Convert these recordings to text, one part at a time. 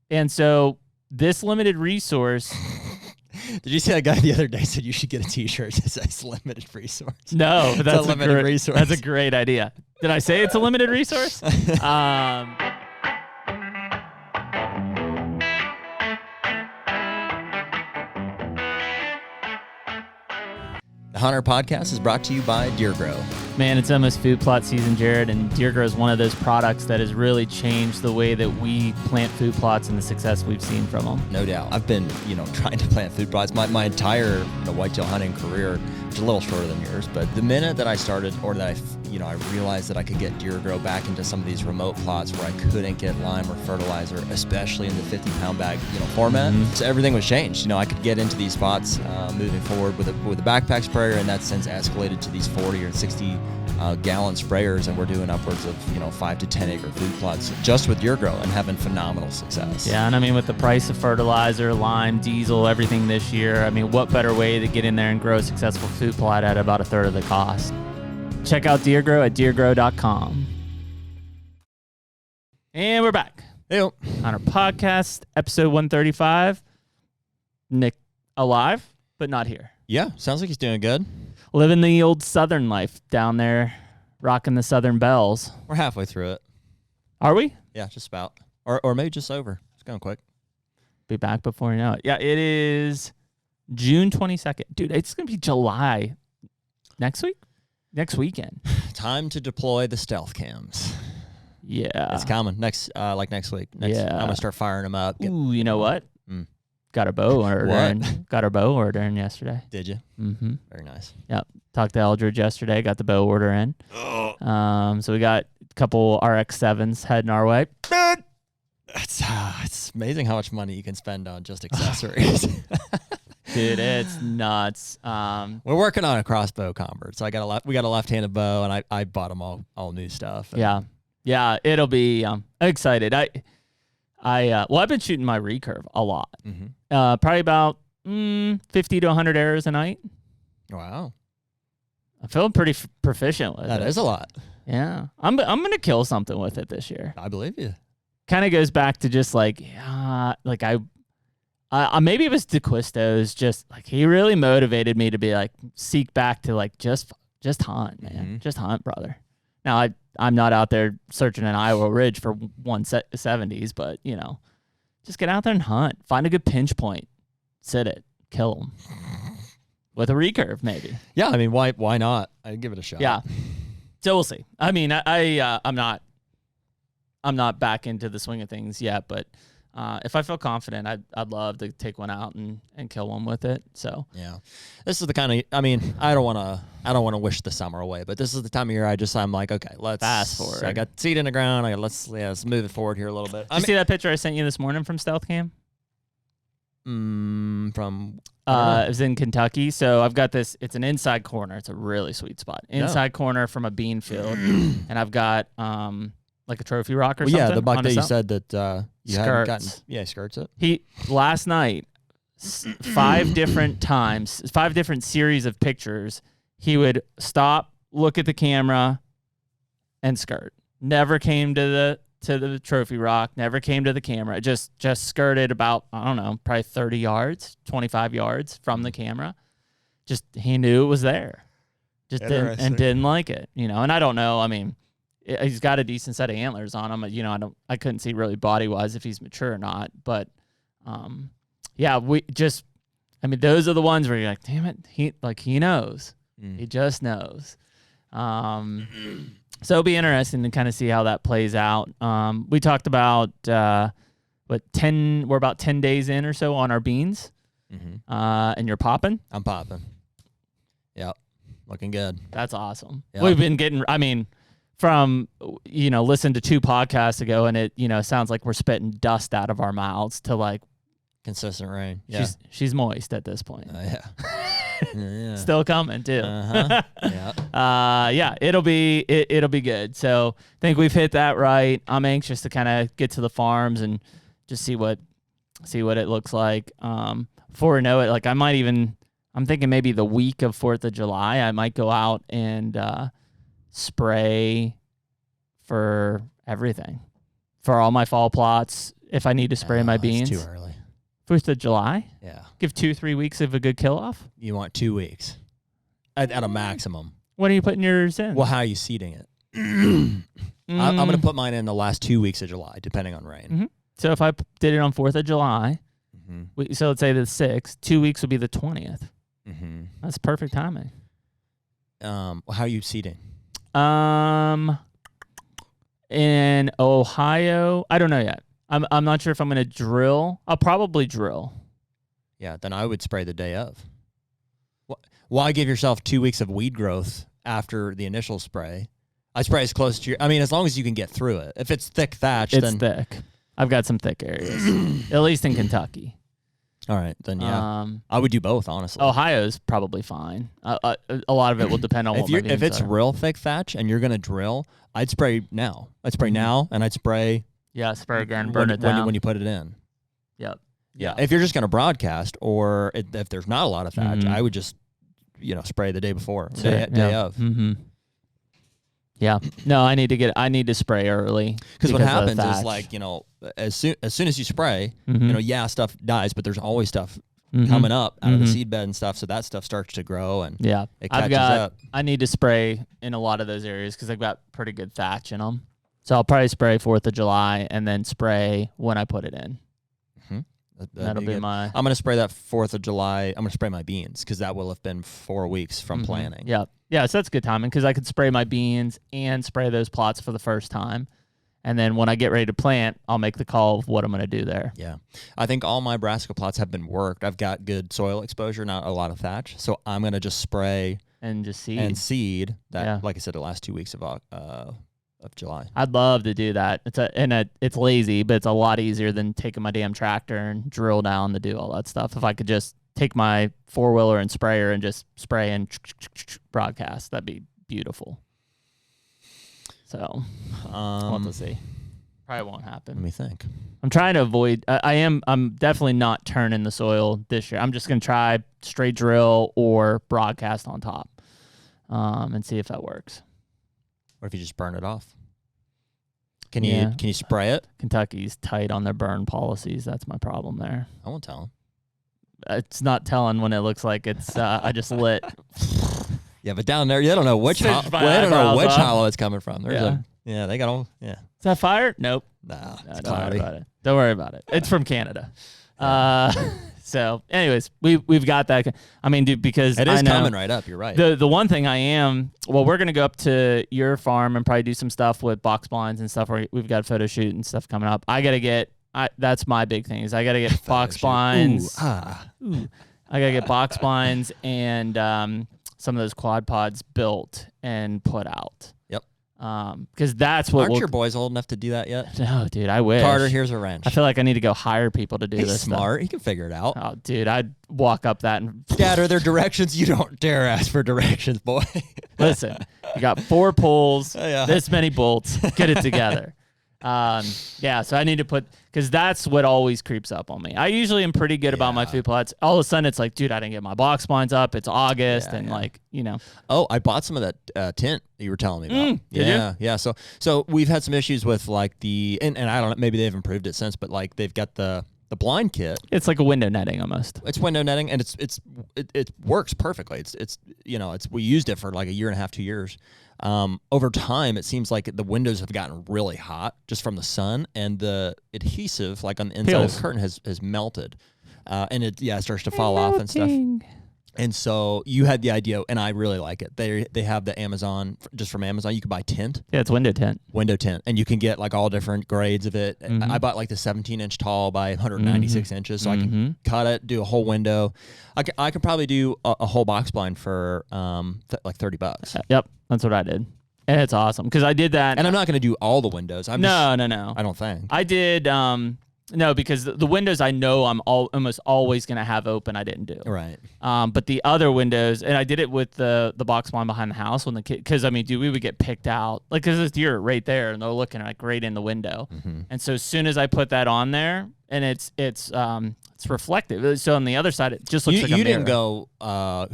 And so this limited resource. Did you see that guy the other day said you should get a T-shirt that says limited resource? No, but that's a limited resource. That's a great idea. Did I say it's a limited resource? The HUNTR Podcast is brought to you by Deer Grow. Man, it's almost food plot season, Jared, and Deer Grow is one of those products that has really changed the way that we plant food plots and the success we've seen from them. No doubt. I've been, trying to plant food plots my entire whitetail hunting career, which is a little shorter than yours. But the minute that I started, or that I realized that I could get Deer Grow back into some of these remote plots where I couldn't get lime or fertilizer, especially in the 50-pound bag, format. Mm-hmm. So everything was changed. I could get into these spots moving forward with a backpack sprayer, and that's since escalated to these 40 or 60 gallon sprayers, and we're doing upwards of 5 to 10 acre food plots just with Deer Grow and having phenomenal success. Yeah, and with the price of fertilizer, lime, diesel, everything this year, what better way to get in there and grow a successful food plot at about a third of the cost? Check out Deer Grow at deergrow.com. And we're back. Hey, HUNTR Podcast, episode 135. Nick alive, but not here. Yeah, sounds like he's doing good. Living the old Southern life down there, rocking the Southern bells. We're halfway through it. Are we? Yeah, just about. Or maybe just over. It's going quick. Be back before you know it. Yeah, it is June 22nd. Dude, it's going to be July next week? Next weekend. Time to deploy the stealth cams. Yeah. It's coming next week. Yeah. I'm going to start firing them up. Ooh, you know what? Got a bow order in. Got our bow order in yesterday. Did you? Mm-hmm. Very nice. Yep. Talked to Eldridge yesterday. Got the bow order in. So we got a couple RX-7s heading our way. It's amazing how much money you can spend on just accessories. Dude, it's nuts. We're working on a crossbow convert, so we got a left-handed bow, and I bought them all new stuff. Yeah. It'll be. I'm excited. I've been shooting my recurve a lot. Mm-hmm. Probably about 50 to 100 arrows a night. Wow. I'm feeling pretty proficient with it. That is a lot. Yeah. I'm gonna kill something with it this year. I believe you. Kind of goes back to just maybe it was DeQuisto's, just he really motivated me to be seek back to just hunt, man. Mm-hmm. Just hunt, brother. Now I'm not out there searching an Iowa Ridge for 170s, but just get out there and hunt. Find a good pinch point, sit it, kill them with a recurve, maybe. Yeah, why not? I'd give it a shot. Yeah. So we'll see. I'm not back into the swing of things yet, but if I feel confident, I'd love to take one out and kill one with it. So yeah, this is the kind of I don't want to wish the summer away, but this is the time of year I'm like, okay, let's fast forward. I got seed in the ground. Let's move it forward here a little bit. Did you see that picture I sent you this morning from Stealth Cam? From it was in Kentucky. So I've got this. It's an inside corner. It's a really sweet spot. Inside corner from a bean field, and I've got like a trophy rock or something. Yeah, the buck that you said that you hadn't gotten. Skirts. Yeah, skirts it. He last night 5 different times, 5 different series of pictures. He would stop, look at the camera, and skirt. Never came to the trophy rock. Never came to the camera. Just skirted about, I don't know, probably 30 yards, 25 yards from the camera. Just he knew it was there. Just didn't like it, And I don't know. He's got a decent set of antlers on him. I couldn't see really body wise if he's mature or not. But those are the ones where you're like, damn it, he knows. He just knows. So it'll be interesting to kind of see how that plays out. We talked about we're about 10 days in or so on our beans. Mm-hmm. And you're popping? I'm popping. Yep. Looking good. That's awesome. Yep. We've been getting, from, listen to 2 podcasts ago, and it, sounds like we're spitting dust out of our mouths to consistent rain. Yeah. She's moist at this point. Yeah. Yeah. Still coming too. Yeah. It'll be good. So I think we've hit that right. I'm anxious to kind of get to the farms and just see what it looks like. Before we know it, I'm thinking maybe the week of 4th of July, I might go out and spray for everything. for all my fall plots if I need to spray my beans. It's too early. 1st of July? Yeah. Give 2-3 weeks of a good kill off? You want 2 weeks at a maximum. When are you putting yours in? Well, how are you seeding it? I'm going to put mine in the last 2 weeks of July, depending on rain. Mm-hmm. So if I did it on 4th of July, so let's say the 6th, 2 weeks would be the 20th. Mm-hmm. That's perfect timing. How are you seeding? In Ohio, I don't know yet. I'm not sure if I'm going to drill. I'll probably drill. Yeah, then I would spray the day of. Why give yourself 2 weeks of weed growth after the initial spray? I spray as close to your... I mean, as long as you can get through it. If it's thick thatch, it's thick. I've got some thick areas, at least in Kentucky. All right, then yeah. I would do both, honestly. Ohio's probably fine. A lot of it will depend on if it's real thick thatch and you're going to drill, I'd spray now. I'd spray now, and I'd spray... Yeah, spray again, burn it down. When you put it in. Yep. Yeah. If you're just going to broadcast, or if there's not a lot of thatch, I would just, spray the day before, day of. Mm-hmm. Yeah. No, I need to spray early. Because what happens is, like, as soon as you spray, stuff dies, but there's always stuff coming up out of the seed bed and stuff, so that stuff starts to grow and it catches up. I need to spray in a lot of those areas because I've got pretty good thatch in them. So I'll probably spray 4th of July and then spray when I put it in. That'll be my... I'm going to spray that 4th of July. I'm going to spray my beans because that will have been 4 weeks from planting. Yep. Yeah, so that's good timing because I could spray my beans and spray those plots for the first time. And then when I get ready to plant, I'll make the call of what I'm going to do there. Yeah. I think all my brassica plots have been worked. I've got good soil exposure, not a lot of thatch. So I'm going to just spray... And just seed. And seed that, like I said, the last 2 weeks of July. I'd love to do that. It's lazy, but it's a lot easier than taking my damn tractor and drill down to do all that stuff. If I could just take my 4-wheeler and sprayer and just spray and broadcast, that'd be beautiful. So, we'll have to see. Probably won't happen. Let me think. I'm trying to avoid. I'm definitely not turning the soil this year. I'm just gonna try straight drill or broadcast on top, and see if that works. Or if you just burn it off. Can you spray it? Kentucky's tight on their burn policies. That's my problem there. I won't tell them. It's not telling when it looks like it's I just lit. Yeah, but down there, you don't know which hollow it's coming from. They got all. Yeah. Is that fire? Nope. No, it's don't cloudy. worry about it. Don't worry about it. It's from Canada. So, anyways, we've got that. I mean, dude, because it is coming right up. You're right. The one thing we're gonna go up to your farm and probably do some stuff with box blinds and stuff. Where we've got a photo shoot and stuff coming up. I gotta get. That's my big thing is I gotta get box blinds. I gotta get box blinds and some of those quad pods built and put out. Yep. Because that's what. Aren't your boys old enough to do that yet? No, dude, I wish. Carter, here's a wrench. I feel like I need to go hire people to do this. He's smart. Stuff. He can figure it out. Oh, dude, I'd walk up that and. Dad, are there directions? You don't dare ask for directions, boy. Listen, you got 4 pulls, this many bolts. Get it together. So I need to put, because that's what always creeps up on me. I usually am pretty good about my food plots. All of a sudden, it's like, dude, I didn't get my box blinds up. It's August, Oh, I bought some of that tent that you were telling me about. Did you? Yeah. So we've had some issues with like and I don't know, maybe they've improved it since, but like they've got the blind kit. It's like a window netting almost. It's window netting, and it works perfectly. It's we used it for like 1.5 years, 2 years. Over time, it seems like the windows have gotten really hot just from the sun, and the adhesive, like on the inside of the curtain, has melted, and it starts to fall off and stuff. And so you had the idea, and I really like it. They have the Amazon, just from Amazon, you can buy tint. Yeah, it's window tint. Window tint, and you can get like all different grades of it. I bought like the 17-inch tall by 196 inches, so I can cut it, do a whole window. I could probably do a whole box blind for like $30. Yep, that's what I did, and it's awesome because I did that. And I'm not going to do all the windows. No. I don't think I did. No, because the windows I know I'm almost always going to have open, I didn't do. Right. But the other windows, and I did it with the box blind behind the house when the kid, because I mean, dude, we would get picked out, like, because this deer right there, and they're looking like right in the window. And so as soon as I put that on there, and it's reflective, so on the other side it just looks like a mirror. You didn't go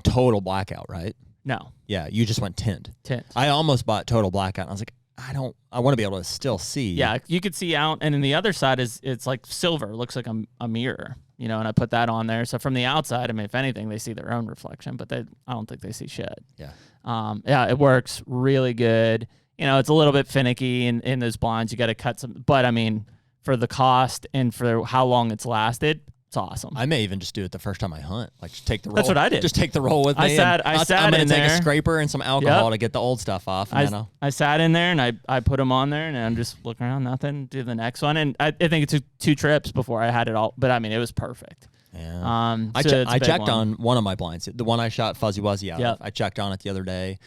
total blackout, right? No. Yeah, you just went tint. Tint. I almost bought total blackout. And I was like, I want to be able to still see. Yeah, you could see out, and then the other side it's like silver. It looks like a mirror, and I put that on there. So from the outside, I mean, if anything, they see their own reflection, but I don't think they see shit. Yeah. Yeah, it works really good. It's a little bit finicky in those blinds. You got to cut some, but I mean, for the cost and for how long it's lasted, it's awesome. I may even just do it the first time I hunt. Like, just take the roll. That's what I did. Just take the roll with me. I'm going to take there. a scraper and some alcohol to get the old stuff off. And I sat in there and I put them on there, and I'm just looking around, nothing, do the next one. And I think it took 2 trips before I had it all. But I mean, it was perfect. Yeah. So I checked on one of my blinds, the one I shot Fuzzy Wuzzy out of. I checked on it the other day.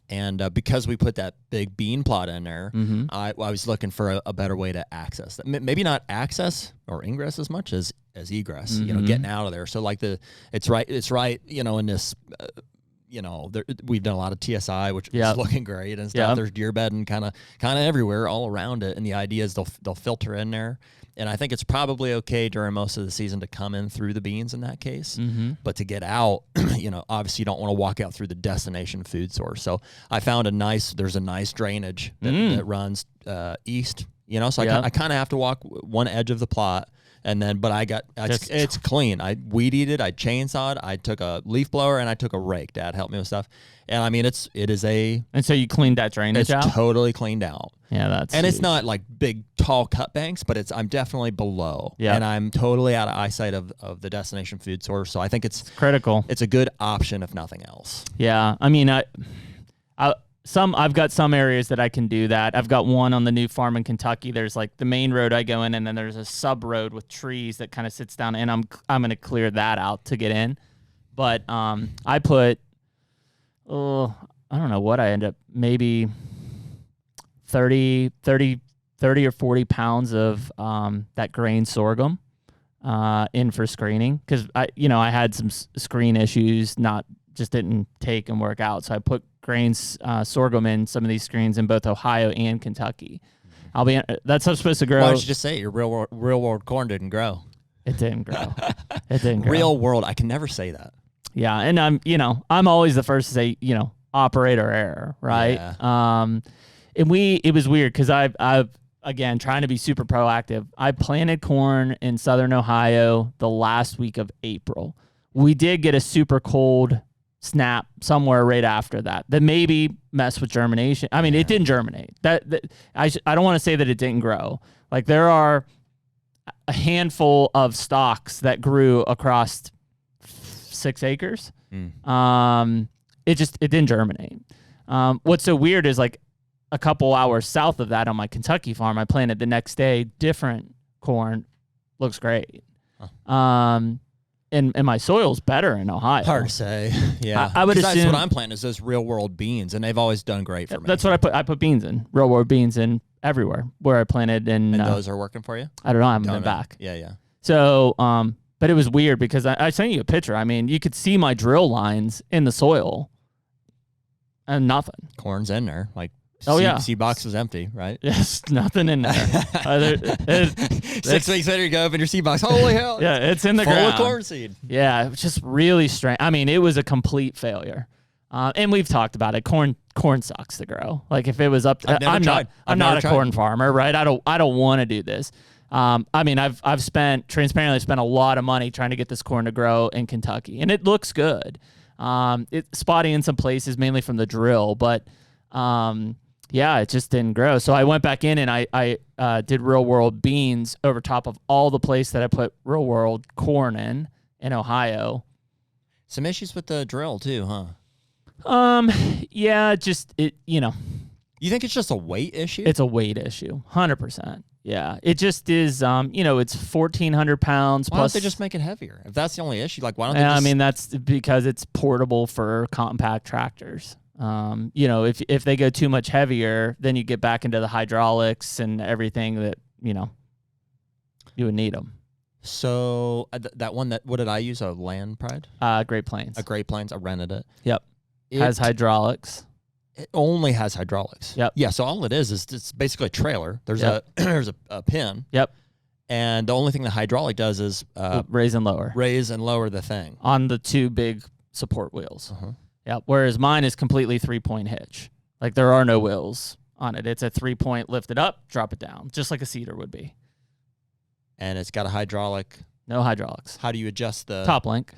And because we put that big bean plot in there, I was looking for a better way to access that. Maybe not access or ingress as much as egress. Getting out of there. So like it's right. In this. We've done a lot of TSI, which is looking great and stuff. There's deer bedding kind of everywhere, all around it. And the idea is they'll filter in there. And I think it's probably okay during most of the season to come in through the beans in that case. But to get out, obviously you don't want to walk out through the destination food source. So I found there's a nice drainage that runs east, so I kind of have to walk one edge of the plot. And then, but it's clean. I weed eated, I chainsawed, I took a leaf blower, and I took a rake. Dad helped me with stuff. And I mean, And so you cleaned that drainage out? It's totally cleaned out. Yeah, that's And huge. it's not like big, tall cut banks, but I'm definitely below. Yeah. And I'm totally out of eyesight of the destination food source. So I think it's critical. It's a good option, if nothing else. Yeah. I mean, I've got some areas that I can do that. I've got one on the new farm in Kentucky. There's like the main road I go in, and then there's a sub road with trees that kind of sits down, and I'm going to clear that out to get in. But I put, I don't know what I end up, maybe 30 or 40 pounds of that grain sorghum in for screening, because I had some screen issues, just didn't take and work out. So I put grains sorghum in some of these screens in both Ohio and Kentucky. That's how it's supposed to grow. Why don't you just say your real world corn didn't grow? It didn't grow. It didn't grow. Real world. I can never say that. Yeah, and I'm always the first to say operator error, right? Yeah. And it was weird because I've again trying to be super proactive. I planted corn in southern Ohio the last week of April. We did get a super cold snap somewhere right after that maybe messed with germination. I mean, it didn't germinate. I don't want to say that it didn't grow. Like, there are a handful of stalks that grew across 6 acres. It didn't germinate. What's so weird is, like, a couple hours south of that on my Kentucky farm, I planted the next day different corn. Looks great. And my soil's better in Ohio. Hard to say. Yeah. I would assume that's what I'm planting is those real world beans, and they've always done great for me. That's what I put. I put beans in, real world beans in everywhere where I planted. And those are working for you? I don't know. I haven't been back. Yeah. So, but it was weird because I sent you a picture. I mean, you could see my drill lines in the soil and nothing. Corn's in there. Like, seed box was empty, right? Yes, nothing in there. 6 weeks later, you go open your seed box. Holy hell! Yeah, it's in the full ground. Full of corn seed. Yeah, it was just really strange. I mean, it was a complete failure. And we've talked about it. Corn sucks to grow. Like, if it was up to, I'm not a corn farmer, right? I don't want to do this. I mean, I've transparently spent a lot of money trying to get this corn to grow in Kentucky, and it looks good. It's spotty in some places, mainly from the drill, but yeah, it just didn't grow. So I went back in and I did real world beans over top of all the place that I put real world corn in Ohio. Some issues with the drill too, huh? Yeah, You think it's just a weight issue? It's a weight issue, 100%. Yeah, it just is. It's 1,400 pounds. Why plus, don't they just make it heavier? If that's the only issue, like, why don't they? I mean, that's because it's portable for compact tractors. If they go too much heavier, then you get back into the hydraulics and everything that you would need them. So that one, what did I use? A Land Pride? Great Plains. A Great Plains. I rented it. Yep. It has hydraulics. It only has hydraulics. Yep. Yeah. So all it is it's basically a trailer. There's there's a pin. Yep. And the only thing the hydraulic does is raise and lower the thing on the 2 big support wheels. Uh-huh. Yeah. Whereas mine is completely 3-point hitch. Like, there are no wheels on it. It's a 3-point, lift it up, drop it down, just like a cedar would be. And it's got a hydraulic. No hydraulics. How do you adjust the top link?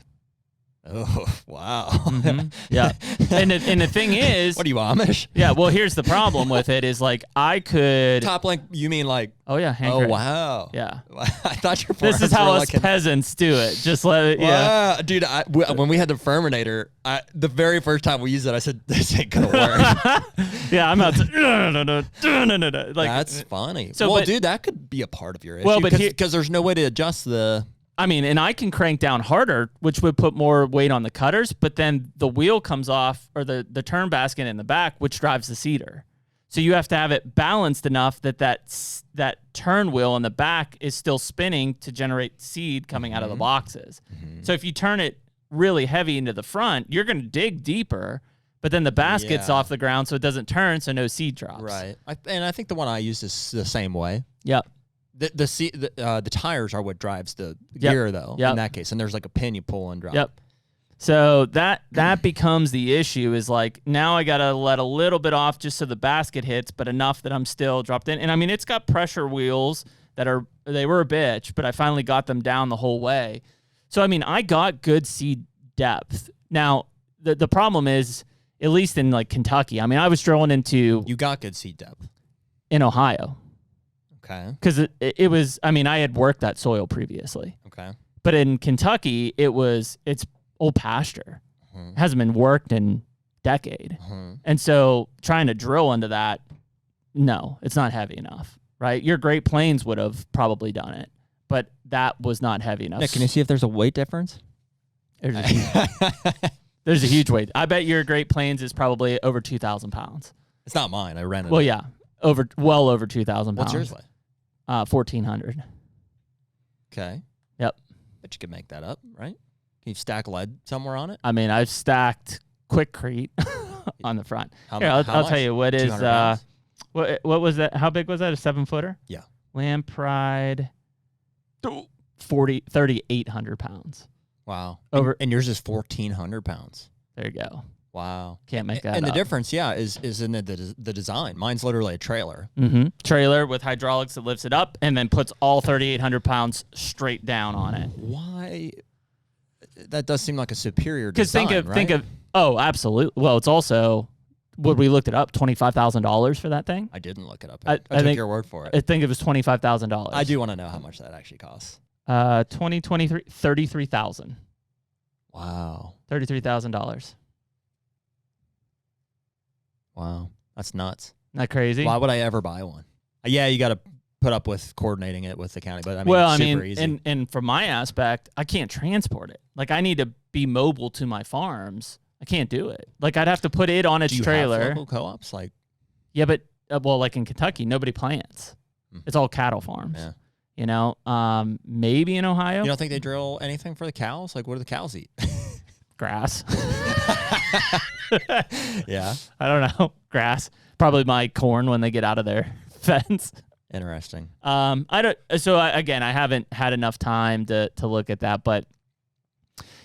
Oh, wow. Mm-hmm. Yeah. And the thing is, what are you, Amish? Yeah. Well, here's the problem with it is like I could top link. You mean like? Oh yeah. Oh wow. Yeah. I thought your. This is how us peasants do it. Just let it. Wow. Yeah. Dude, when we had the Ferminator, the very first time we used it, I said, "This ain't gonna work." Yeah, I'm out to. Like, that's funny. So, well, dude, that could be a part of your issue. Well, but because there's no way to adjust the. I mean, and I can crank down harder, which would put more weight on the cutters, but then the wheel comes off, or the turn basket in the back, which drives the seeder. So you have to have it balanced enough that turn wheel in the back is still spinning to generate seed coming out of the boxes. Mm-hmm. So if you turn it really heavy into the front, you're going to dig deeper, but then the basket's off the ground, so it doesn't turn, so no seed drops. Right. And I think the one I use is the same way. Yep. The tires are what drives the gear, though, in that case. And there's like a pin you pull and drop. Yep. So that becomes the issue is like now I got to let a little bit off just so the basket hits, but enough that I'm still dropped in. And I mean, it's got pressure wheels they were a bitch, but I finally got them down the whole way. So, I mean, I got good seed depth. Now, the problem is, at least in like Kentucky, I mean, I was drilling into. You got good seed depth. In Ohio. Okay. Because it was, I mean, I had worked that soil previously. Okay. But in Kentucky, it's old pasture. Mm-hmm. It hasn't been worked in decade. Mm-hmm. And so trying to drill into that, no, it's not heavy enough, right? Your Great Plains would have probably done it, but that was not heavy enough. Nick, can you see if there's a weight difference? There's a huge weight. I bet your Great Plains is probably over 2,000 pounds. It's not mine. I rented it. Well, yeah, well over 2,000 pounds. What's yours like? 1,400. Okay. Yep. Bet you could make that up, right? Can you stack lead somewhere on it? I mean, I've stacked Quickcrete on the front. How I'll much? tell you what is what was that? How big was that? A 7-footer? Yeah. Land Pride, 3,800 pounds. Wow. Over and yours is 1,400 pounds. There you go. Wow. Can't make that And up. the difference, is in the design. Mine's literally a trailer. Mm-hmm. Trailer with hydraulics that lifts it up and then puts all 3,800 pounds straight down on it. Why? That does seem like a superior design, Because think of oh, absolutely. Well, it's also we looked it up, $25,000 for that thing. I didn't look it up. I took think, your word for it. I think it was $25,000. I do want to know how much that actually costs. 2023, $33,000. Wow. $33,000. Wow. That's nuts. Isn't that crazy? Why would I ever buy one? Yeah, you got to put up with coordinating it with the county, but I mean, super easy. And from my aspect, I can't transport it. Like I need to be mobile to my farms. I can't do it. Like I'd have to put it on its trailer. Have local co-ops? Like, yeah, but like in Kentucky, nobody plants. It's all cattle farms. Yeah. You know, maybe in Ohio. You don't think they drill anything for the cows? Like, what do the cows eat? Grass. Yeah. I don't know. Grass. Probably my corn when they get out of their fence. Interesting. I haven't had enough time to look at that, but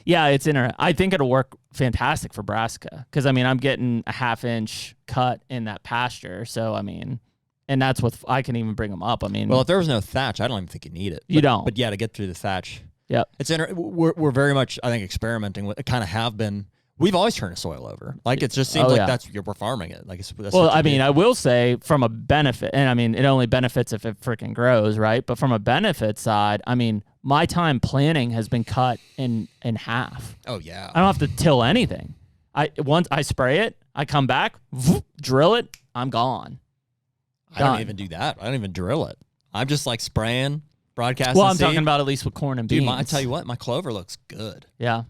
yeah, it's I think it'll work fantastic for brassica because I mean I'm getting a 1/2-inch cut in that pasture, so I mean, and that's what I can even bring them up. I mean, well, if there was no thatch, I don't even think you need it. You don't. But yeah, to get through the thatch. Yep. It's we're very much I think experimenting with it. Kind of have been. We've always turned a soil over. Like it just seems we're farming it. Like that's well, I mean, I will say from a benefit, and I mean, it only benefits if it freaking grows, right? But from a benefit side, I mean, my time planting has been cut in half. Oh yeah. I don't have to till anything. Once I spray it, I come back, drill it, I'm gone. I don't even do that. I don't even drill it. I'm just like spraying, broadcasting. Well, I'm talking about at least with corn and beans. Dude, I tell you what, my clover looks good. Yeah.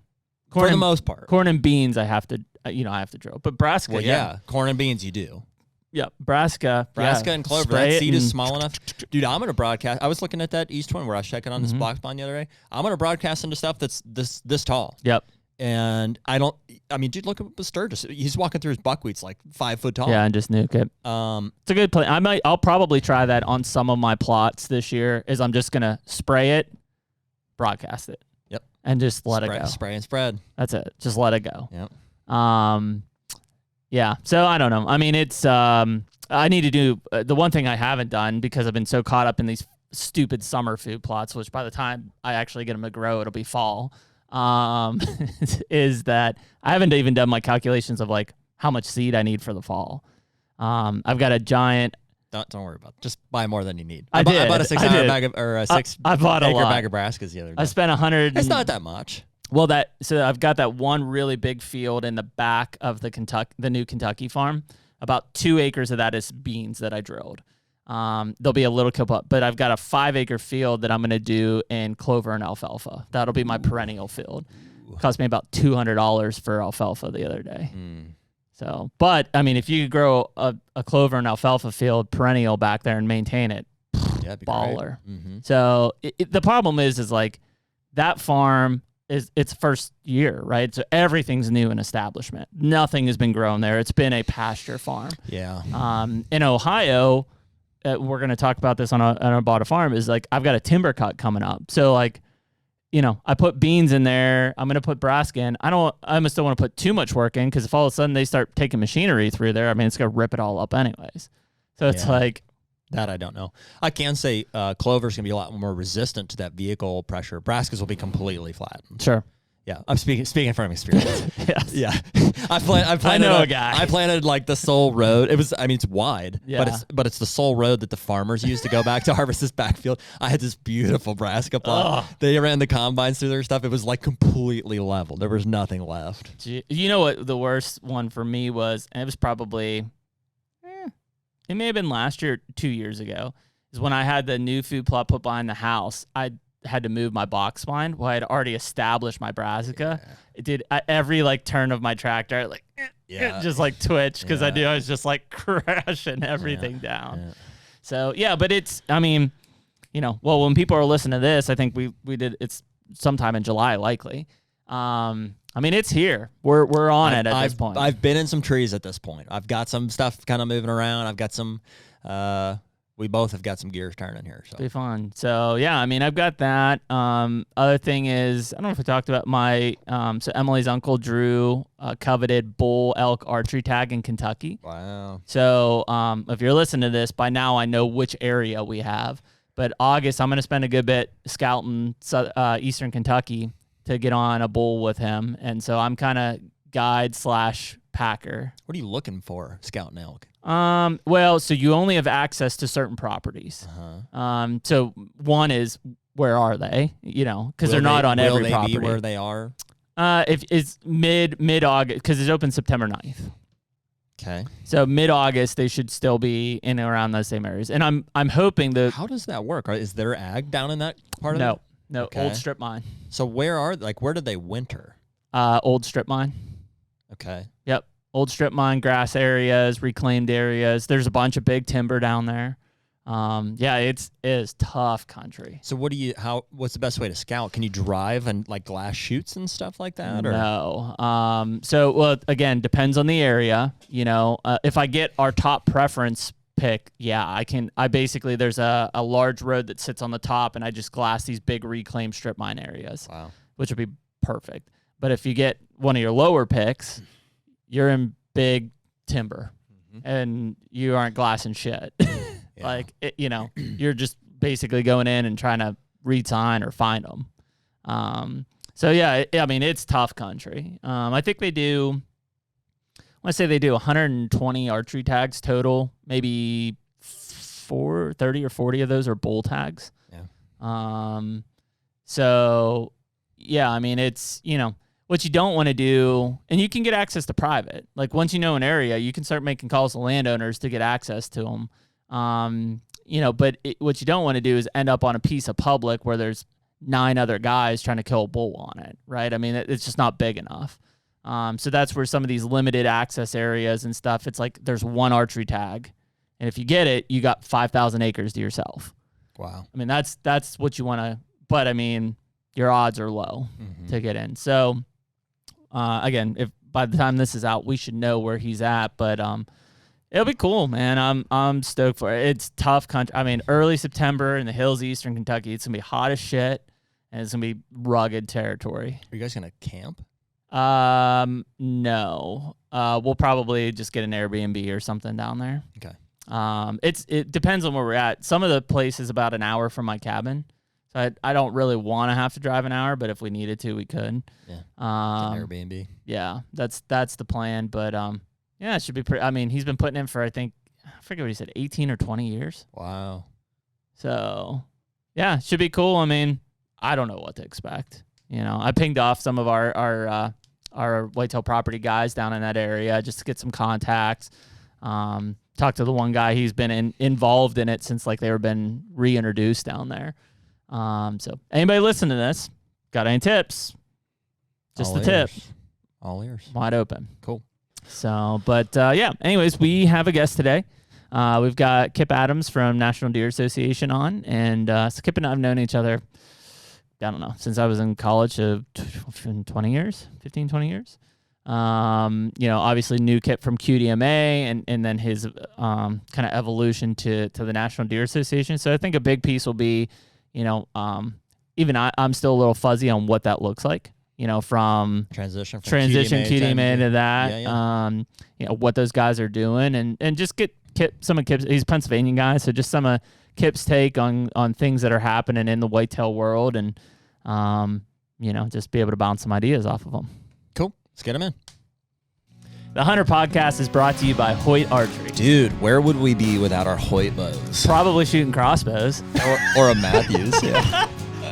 For the most part. Corn and beans, I have to drill. But brassica, yeah. Corn and beans, you do. Yeah, brassica. And clover. That seed is small enough. Dude, I'm going to broadcast. I was looking at that East one where I was checking on this block spawn the other day. I'm going to broadcast into stuff that's this tall. Yep. And dude, look at Sturgis. He's walking through his buckwheats like 5 foot tall. Yeah, and just nuke it. It's a good plan. I'll probably try that on some of my plots this year. Is I'm just going to spray it, broadcast it. And just let it go. Spray and spread. That's it. Just let it go. Yep. Yeah. So I don't know. I mean, it's I need to do the one thing I haven't done because I've been so caught up in these stupid summer food plots, which by the time I actually get them to grow, it'll be fall. Is that I haven't even done my calculations of like how much seed I need for the fall. I've got a giant. Don't worry about it. Just buy more than you need. I bought a 600 bag of, or a 6 I bought a acre lot. bag of brassicas the other day. I spent 100. It's not that much. Well, so I've got that one really big field in the back of the new Kentucky farm. About 2 acres of that is beans that I drilled. There'll be a little cover, but I've got a 5-acre field that I'm going to do in clover and alfalfa. That'll be my perennial field. Cost me about $200 for alfalfa the other day. So, but I mean, if you could grow a clover and alfalfa field perennial back there and maintain it, baller. So the problem is like that farm is its first year, right? So everything's new in establishment. Nothing has been grown there. It's been a pasture farm. Yeah. In Ohio, we're going to talk about this on a Bought a Farm, is like I've got a timber cut coming up. So like, you know, I put beans in there. I'm going to put brassica in. I almost don't want to put too much work in because if all of a sudden they start taking machinery through there, I mean, it's going to rip it all up anyways. So it's like. That I don't know. I can say clover's going to be a lot more resistant to that vehicle pressure. Brassicas will be completely flattened. Sure. Yeah, I'm speaking from experience. Yes. Yeah, I planted. I know a guy. I planted like the sole road. It's wide, yeah. but it's the sole road that the farmers use to go back to harvest this backfield. I had this beautiful brassica plot. They ran the combines through their stuff. It was like completely level. There was nothing left. You know what the worst one for me was, and it was probably, it may have been last year, 2 years ago, is when I had the new food plot put behind the house. I had to move my box blind. Well, I had already established my brassica. It did every like turn of my tractor, like just like twitch because I knew I was just like crashing everything down. Yeah. So but it's, I mean, you know, well, when people are listening to this, I think we did, it's sometime in July likely. I mean, it's here. We're on it at this point. I've been in some trees at this point. I've got some stuff kind of moving around. I've got some. We both have got some gears turning here. So be fun. So yeah, I mean, I've got that. Other thing is, I don't know if we talked about my. So Emily's uncle drew a coveted bull elk archery tag in Kentucky. Wow. So if you're listening to this, by now I know which area we have. But August, I'm going to spend a good bit scouting Eastern Kentucky to get on a bull with him, and so I'm kind of guide / packer. What are you looking for, scouting elk? Well, so you only have access to certain properties. So one is, where are they? You know, because they're not on every property. Will they be where they are? If it's mid-August, because it's open September 9th. Okay. So mid-August, they should still be in and around those same areas. And I'm hoping that. How does that work? Is there ag down in that part of it? No, okay. Old strip mine. So where did they winter? Old strip mine. Okay. Yep. Old strip mine, grass areas, reclaimed areas. There's a bunch of big timber down there. It is tough country. So what's the best way to scout? Can you drive and like glass chutes and stuff like that? Or? No. So again, depends on the area. You know, if I get our top preference pick, I can. Basically there's a large road that sits on the top, and I just glass these big reclaimed strip mine areas. Wow. Which would be perfect. But if you get one of your lower picks, you're in big timber, and you aren't glassing shit. Like, you're just basically going in and trying to read sign or find them. I mean, it's tough country. I think they do, I want to say they do 120 archery tags total. Maybe 30 or 40 of those are bull tags. Yeah. I mean, it's, what you don't want to do, and you can get access to private. Like, once you know an area, you can start making calls to landowners to get access to them. But what you don't want to do is end up on a piece of public where there's 9 other guys trying to kill a bull on it, right? I mean, it's just not big enough. So that's where some of these limited access areas and stuff, it's like there's one archery tag, and if you get it, you got 5,000 acres to yourself. Wow. I mean, that's what you want to, but I mean, your odds are low to get in. So, again, if by the time this is out, we should know where he's at, but, it'll be cool, man. I'm stoked for it. It's tough country. I mean, early September in the hills of Eastern Kentucky, it's gonna be hot as shit, and it's gonna be rugged territory. Are you guys gonna camp? No. We'll probably just get an Airbnb or something down there. Okay. It depends on where we're at. Some of the place is about an hour from my cabin. So I don't really want to have to drive an hour, but if we needed to, we could. Yeah. Airbnb. Yeah, that's the plan. But yeah, it should be pretty. I mean, he's been putting in for, I forget what he said, 18 or 20 years. Wow. So yeah, it should be cool. I mean, I don't know what to expect. I pinged off some of our whitetail property guys down in that area just to get some contacts. Talked to the one guy. He's been involved in it since they were been reintroduced down there. So anybody listen to this, got any tips? Just All the tip. All ears. Wide open. Cool. So, but yeah, anyways, we have a guest today. We've got Kip Adams from National Deer Association on. And so Kip and I have known each other, I don't know, since I was in college, 15, 20 years. Obviously knew Kip from QDMA and then his kind of evolution to the National Deer Association. So I think a big piece will be, even I'm still a little fuzzy on what that looks like, from transition QDMA to that, Yeah. What those guys are doing and just get Kip, some of Kip's, he's a Pennsylvania guy. So just some of Kip's take on things that are happening in the whitetail world and, just be able to bounce some ideas off of them. Cool. Let's get them in. The HUNTR Podcast is brought to you by Hoyt Archery. Dude, where would we be without our Hoyt bows? Probably shooting crossbows. or a Matthews. Yeah.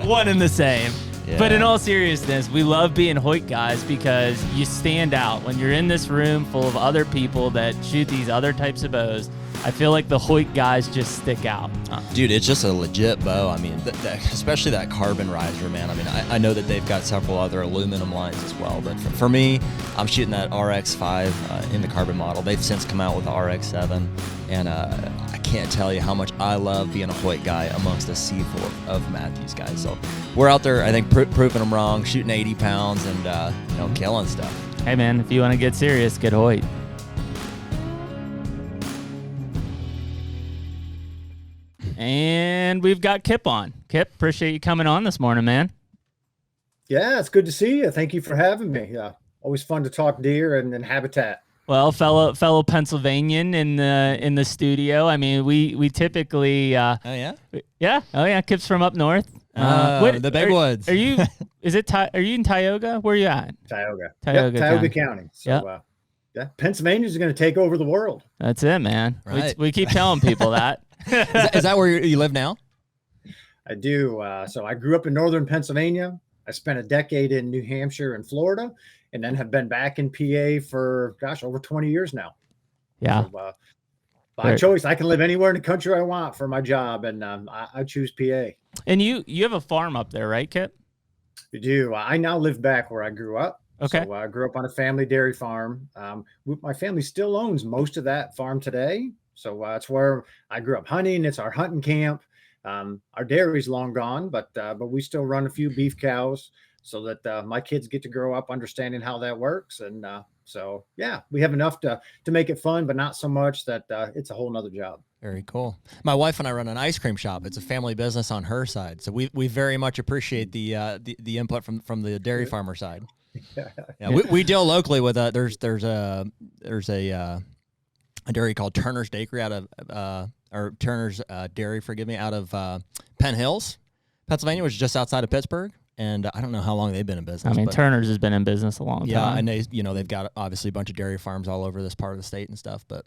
One and the same. Yeah. But in all seriousness, we love being Hoyt guys because you stand out. When you're in this room full of other people that shoot these other types of bows, I feel like the Hoyt guys just stick out. Dude, it's just a legit bow. I mean, especially that carbon riser, man. I mean, I know that they've got several other aluminum lines as well, but for me, I'm shooting that RX5 in the carbon model. They've since come out with the RX7, and I can't tell you how much I love being a Hoyt guy amongst a sea full of Matthews guys. So we're out there, I think, proving them wrong, shooting 80 pounds and, killing stuff. Hey, man, if you want to get serious, get Hoyt. And we've got Kip on. Kip, appreciate you coming on this morning, man. Yeah, it's good to see you. Thank you for having me. Always fun to talk deer and habitat. Well, fellow Pennsylvanian in the studio. I mean, we typically. Oh yeah. Yeah. Oh yeah. Kip's from up north. The big woods. Are you? Are you in Tioga? Where are you at? Tioga. Tioga County. So, yeah, Pennsylvania's going to take over the world. That's it, man. Right. We keep telling people that. Is that where you live now? I do. So I grew up in northern Pennsylvania. I spent a decade in New Hampshire and Florida, and then have been back in PA for, over 20 years now. Yeah. So, by choice, I can live anywhere in the country I want for my job, and I choose PA. And you have a farm up there, right, Kip? I do. I now live back where I grew up. Okay. So I grew up on a family dairy farm. My family still owns most of that farm today. So it's where I grew up hunting. It's our hunting camp. Our dairy's long gone, but we still run a few beef cows so that my kids get to grow up understanding how that works. And so, yeah, we have enough to make it fun, but not so much that it's a whole nother job. Very cool. My wife and I run an ice cream shop. It's a family business on her side. So we very much appreciate the input from the dairy farmer side. Yeah, we deal locally with there's a dairy called Turner's Bakery out of or Turner's Dairy, out of Penn Hills, Pennsylvania, which is just outside of Pittsburgh. And I don't know how long they've been in business. I mean, Turner's has been in business a long time. Yeah, and they've got obviously a bunch of dairy farms all over this part of the state and stuff. But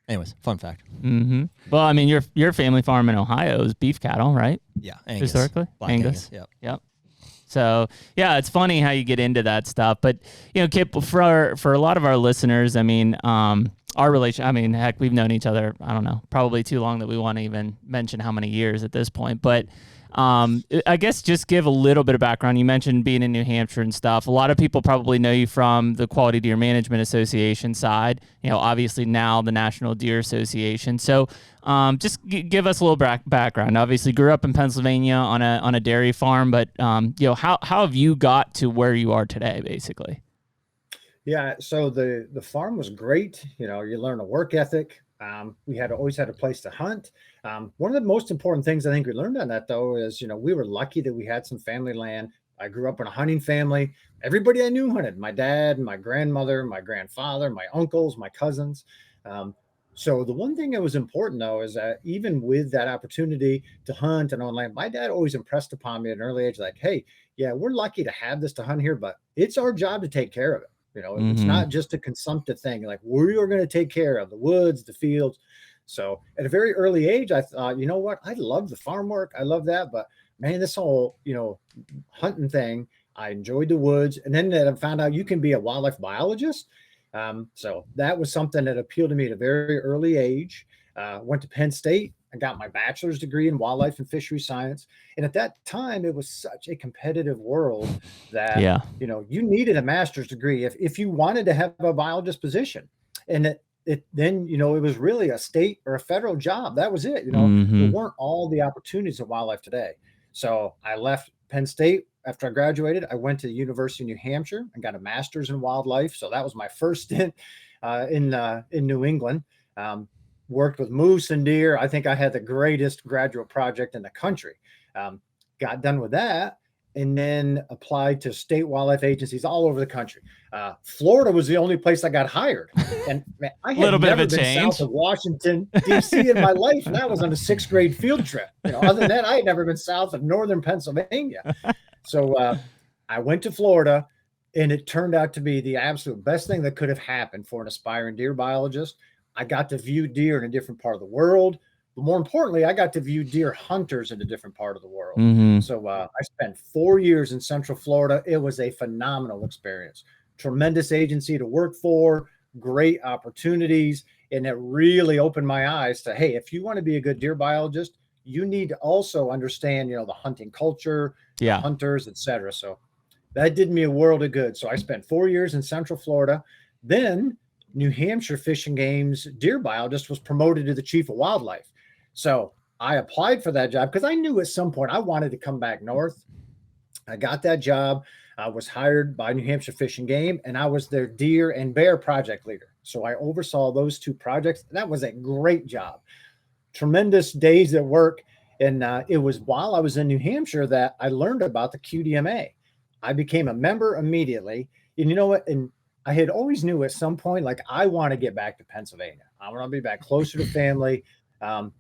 anyways, fun fact. Mm-hmm. Well, I mean, your family farm in Ohio is beef cattle, right? Yeah, Angus. Historically, Black Angus. Yep. So yeah, it's funny how you get into that stuff. But Kip, for a lot of our listeners, I mean, our relation. I mean, heck, we've known each other. I don't know, probably too long that we want to even mention how many years at this point. But I guess just give a little bit of background. You mentioned being in New Hampshire and stuff. A lot of people probably know you from the Quality Deer Management Association side. Obviously now the National Deer Association. So just give us a little background. Obviously grew up in Pennsylvania on a dairy farm, but how have you got to where you are today, basically? Yeah, so the farm was great. You learn a work ethic. We always had a place to hunt. One of the most important things I think we learned on that, though, is we were lucky that we had some family land I grew up in a hunting family. Everybody I knew hunted. My dad, my grandmother, my grandfather, my uncles, my cousins. So the one thing that was important, though, is that even with that opportunity to hunt and on land, my dad always impressed upon me at an early age, like, hey, yeah, we're lucky to have this to hunt here, but it's our job to take care of it. It's not just a consumptive thing. Like, we are going to take care of the woods, the fields. So at a very early age, I thought, you know what? I love the farm work. I love that. But man, this whole, hunting thing, I enjoyed the woods. And then I found out you can be a wildlife biologist. So that was something that appealed to me at a very early age. Went to Penn State and got my bachelor's degree in wildlife and fishery science. And at that time, it was such a competitive world that, you needed a master's degree if you wanted to have a biologist position. And then it was really a state or a federal job. That was it. There weren't all the opportunities in wildlife today. So I left Penn State. After I graduated, I went to the University of New Hampshire and got a master's in wildlife. So that was my first stint in New England. Worked with moose and deer. I think I had the greatest graduate project in the country. Got done with that and then applied to state wildlife agencies all over the country. Florida was the only place I got hired. And man, I had never been south of Washington, D.C. in my life. And that was on a 6th grade field trip. Other than that, I had never been south of northern Pennsylvania. So I went to Florida, and it turned out to be the absolute best thing that could have happened for an aspiring deer biologist. I got to view deer in a different part of the world. But more importantly, I got to view deer hunters in a different part of the world. So I spent 4 years in Central Florida. It was a phenomenal experience. Tremendous agency to work for, great opportunities. And it really opened my eyes to, hey, if you want to be a good deer biologist, you need to also understand, the hunting culture, the hunters, etc. So that did me a world of good. So I spent 4 years in Central Florida. Then New Hampshire Fish and Game's deer biologist was promoted to the chief of wildlife. So I applied for that job because I knew at some point I wanted to come back north. I got that job. I was hired by New Hampshire Fish and Game, and I was their deer and bear project leader. So I oversaw those 2 projects. That was a great job. Tremendous days at work. And it was while I was in New Hampshire that I learned about the QDMA. I became a member immediately. And you know what? And I had always knew at some point, like, I want to get back to Pennsylvania. I want to be back closer to family.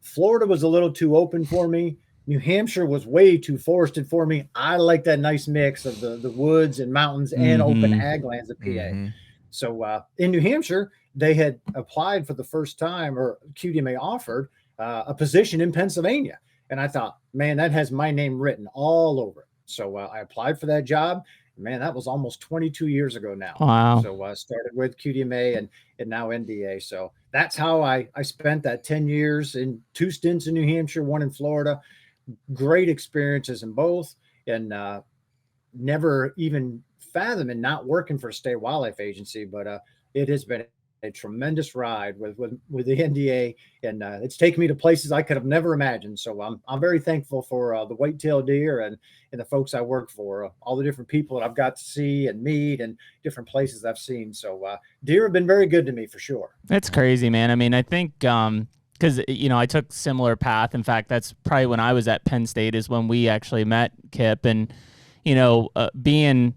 Florida was a little too open for me. New Hampshire was way too forested for me. I like that nice mix of the woods and mountains and open ag lands of PA. So in New Hampshire, they had applied for the first time, or QDMA offered a position in Pennsylvania. And I thought, man, that has my name written all over it. So I applied for that job. Man, that was almost 22 years ago now. Wow. So I started with QDMA and now NDA. So that's how I spent that 10 years in 2 stints in New Hampshire, 1 in Florida. Great experiences in both, and never even fathomed not working for a state wildlife agency. But it has been a tremendous ride with the NDA, and it's taken me to places I could have never imagined. So I'm very thankful for the whitetail deer and the folks I work for, all the different people that I've got to see and meet, and different places I've seen. So deer have been very good to me for sure. It's crazy, man. I mean, I think because I took similar path. In fact, that's probably when I was at Penn State is when we actually met, Kip, and being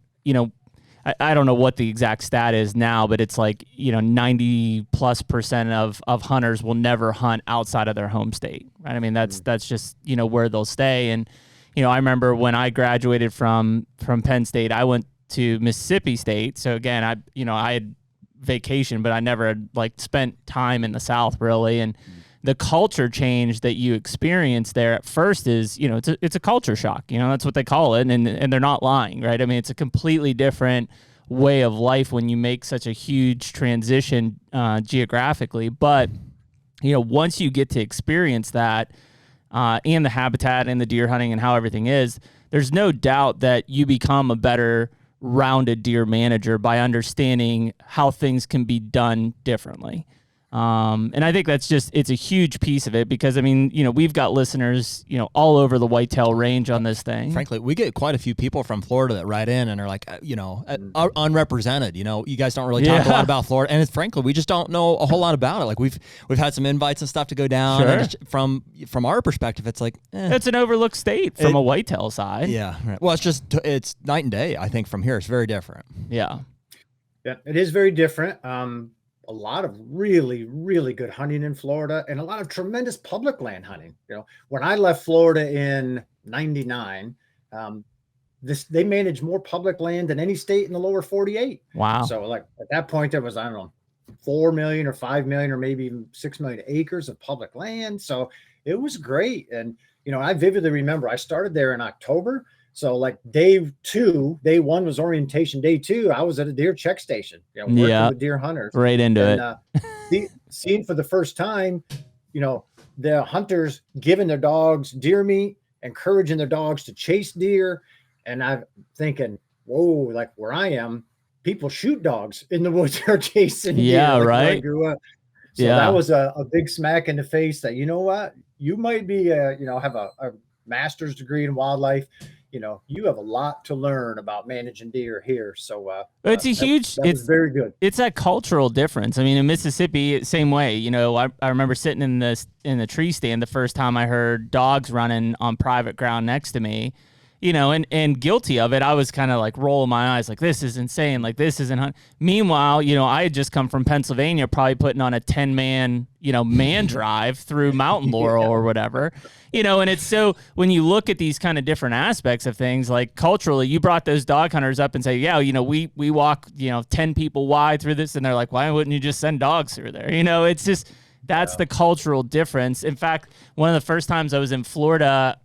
I don't know what the exact stat is now, but it's like, 90+% of hunters will never hunt outside of their home state, right? I mean, that's just, where they'll stay. And, I remember when I graduated from Penn State, I went to Mississippi State. So again, I had vacation, but I never had spent time in the South really. And the culture change that you experience there at first is, it's a culture shock. That's what they call it. And they're not lying, right? I mean, it's a completely different way of life when you make such a huge transition geographically. But, once you get to experience that and the habitat and the deer hunting and how everything is, there's no doubt that you become a better rounded deer manager by understanding how things can be done differently. And I think it's a huge piece of it because, I mean, we've got listeners, all over the whitetail range on this thing. Frankly, we get quite a few people from Florida that write in and are like, unrepresented, you guys don't really talk a lot about Florida. And frankly, we just don't know a whole lot about it. Like we've had some invites and stuff to go down. Sure. And from our perspective, it's like, it's an overlooked state from a whitetail side. Yeah. Right. Well, it's night and day. I think from here, it's very different. Yeah. Yeah, it is very different. A lot of really, really good hunting in Florida and a lot of tremendous public land hunting. When I left Florida in 99, they managed more public land than any state in the lower 48. Wow. So like at that point, there was, I don't know, 4 million or 5 million or maybe even 6 million acres of public land. So it was great. And, I vividly remember I started there in October. So like day 1 was orientation. Day 2, I was at a deer check station, working with deer hunters. Right into it. Seeing for the first time, the hunters giving their dogs deer meat, encouraging their dogs to chase deer. And I'm thinking, whoa, like where I am, people shoot dogs in the woods are chasing deer. Yeah, like right. Where I grew up. So that was a big smack in the face that, what, you might be, have a master's degree in wildlife. You have a lot to learn about managing deer here. So it's it's very good. It's that cultural difference. I mean, in Mississippi, same way. I remember sitting in the tree stand the first time I heard dogs running on private ground next to me. And guilty of it. I was kind of like rolling my eyes like, this is insane. Like, this isn't hunting. Meanwhile, I had just come from Pennsylvania, probably putting on a 10-man, man drive through Mountain Laurel or whatever, and it's so when you look at these kind of different aspects of things, like culturally, you brought those dog hunters up and say, we walk, 10 people wide through this. And they're like, why wouldn't you just send dogs through there? It's just, that's the cultural difference. In fact, one of the first times I was in Florida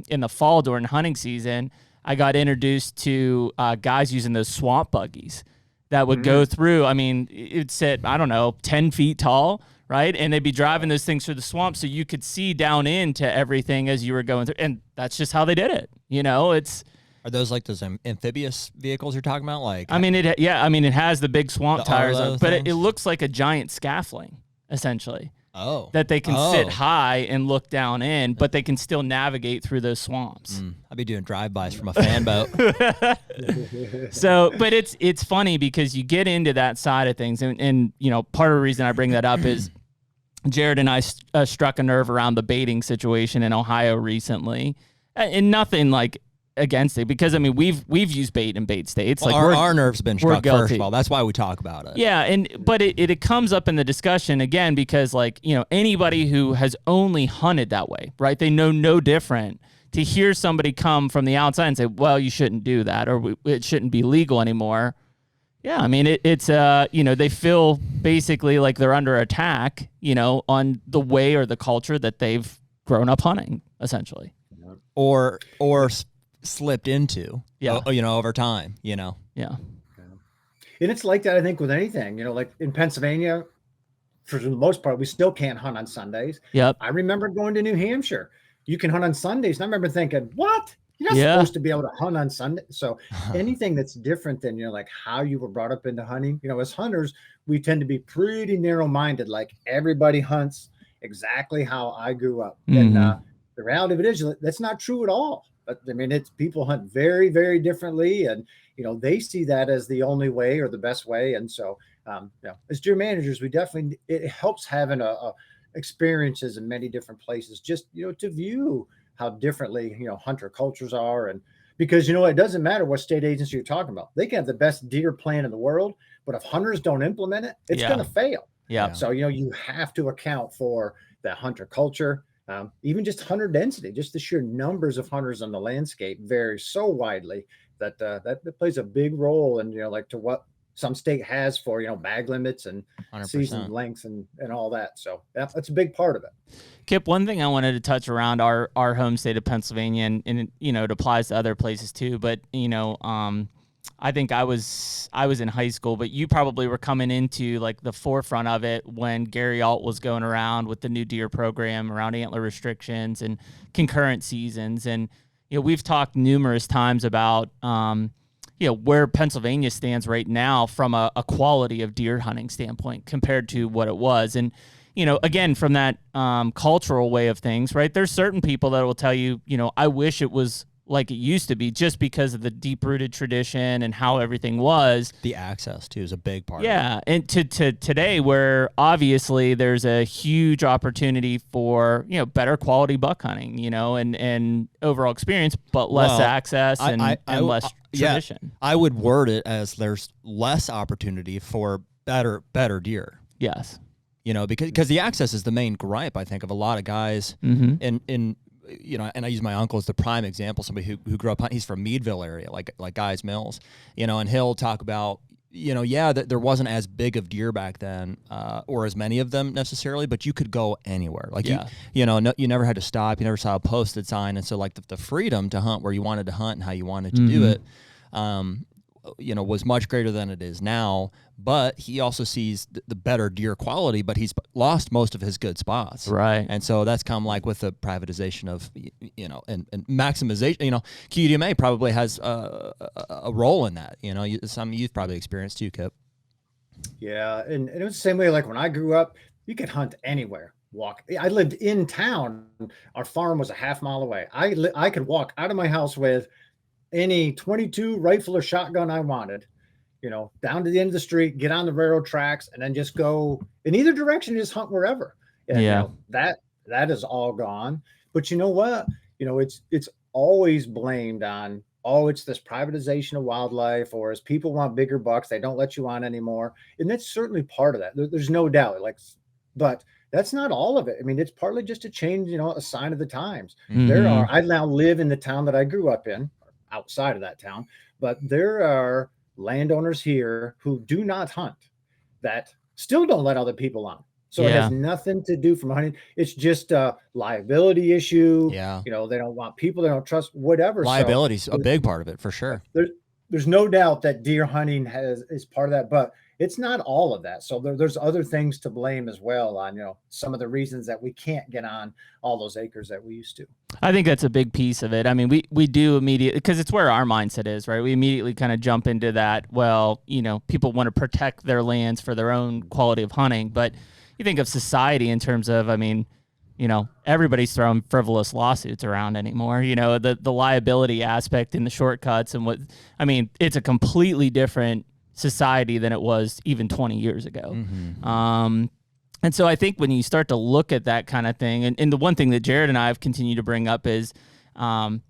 in the fall during hunting season, I got introduced to guys using those swamp buggies that would go through. I mean, it'd sit, 10 feet tall, right? And they'd be driving those things through the swamp so you could see down into everything as you were going through. And that's just how they did it. Are those like those amphibious vehicles you're talking about? Like, it has the big swamp tires, but it looks like a giant scaffolding. Essentially. That they can sit high and look down in, but they can still navigate through those swamps. I'd be doing drive-bys from a fan boat. So, but it's funny because you get into that side of things, and part of the reason I bring that up is Jared and I struck a nerve around the baiting situation in Ohio recently, and nothing like against it because we've used bait in bait states. Well, like our nerves been struck first of all. That's why we talk about it. Yeah, but it comes up in the discussion again because anybody who has only hunted that way, right? They know no different. To hear somebody come from the outside and say, "Well, you shouldn't do that," or "It shouldn't be legal anymore." Yeah, it's they feel basically like they're under attack, on the way or the culture that they've grown up hunting, essentially, or slipped into over time. And it's like that, I think, with anything, like in Pennsylvania, for the most part, we still can't hunt on Sundays. Yep. I remember going to New Hampshire, you can hunt on Sundays, and I remember thinking, what, you're not supposed to be able to hunt on Sunday. So anything that's different than like how you were brought up into hunting, as hunters, we tend to be pretty narrow-minded, like everybody hunts exactly how I grew up. And the reality of it is that's not true at all. But it's people hunt very, very differently, and they see that as the only way or the best way. And so, as deer managers, it helps having experiences in many different places, just to view how differently hunter cultures are, and because it doesn't matter what state agency you're talking about, they can have the best deer plan in the world, but if hunters don't implement it, it's going to fail. Yeah. So you have to account for that hunter culture. Even just hunter density, just the sheer numbers of hunters on the landscape vary so widely that that plays a big role in like to what some state has for bag limits and 100%. Season lengths and all that. So that's a big part of it. Kip, one thing I wanted to touch around our home state of Pennsylvania, and it applies to other places too. But I think I was in high school, but you probably were coming into like the forefront of it when Gary Alt was going around with the new deer program around antler restrictions and concurrent seasons. And, we've talked numerous times about, where Pennsylvania stands right now from a quality of deer hunting standpoint compared to what it was. And, again, from that cultural way of things, right, there's certain people that will tell you, I wish it was like it used to be, just because of the deep-rooted tradition and how everything was. The access, too, is a big part. Yeah, and to today, where obviously there's a huge opportunity for, better quality buck hunting, and overall experience, but less access and less tradition. Yeah, I would word it as there's less opportunity for better deer. Yes. Because the access is the main gripe, I think, of a lot of guys in and I use my uncle as the prime example, somebody who grew up hunting. He's from Meadville area, like Guys Mills, and he'll talk about, that there wasn't as big of deer back then, or as many of them necessarily, but you could go anywhere. Like, you never had to stop. You never saw a posted sign. And so like the freedom to hunt where you wanted to hunt and how you wanted to do it, was much greater than it is now. But he also sees the better deer quality, but he's lost most of his good spots. Right. And so that's come like with the privatization of, and maximization. QDMA probably has a role in that. Some you've probably experienced too, Kip. Yeah. And it was the same way, like when I grew up, you could hunt anywhere. Walk. I lived in town. Our farm was a half mile away. I could walk out of my house with any 22 rifle or shotgun I wanted, down to the end of the street, get on the railroad tracks, and then just go in either direction, just hunt wherever. And, that is all gone. But you know what? It's always blamed on, it's this privatization of wildlife, or as people want bigger bucks, they don't let you on anymore. And that's certainly part of that. There's no doubt. But that's not all of it. I mean, it's partly just a change, a sign of the times. I now live in the town that I grew up in, outside of that town, but there are landowners here who do not hunt that still don't let other people on. So it has nothing to do from hunting. It's just a liability issue. Yeah. They don't want people they don't trust, whatever. Liability's a big part of it, for sure. There's no doubt that deer hunting is part of that, but it's not all of that. So there's other things to blame as well on, some of the reasons that we can't get on all those acres that we used to. I think that's a big piece of it. I mean, we do immediately, because it's where our mindset is, right? We immediately kind of jump into that. Well, people want to protect their lands for their own quality of hunting, but you think of society in terms of, everybody's throwing frivolous lawsuits around anymore. The liability aspect in the shortcuts and it's a completely different society than it was even 20 years ago. And so I think when you start to look at that kind of thing, and the one thing that Jared and I have continued to bring up is, even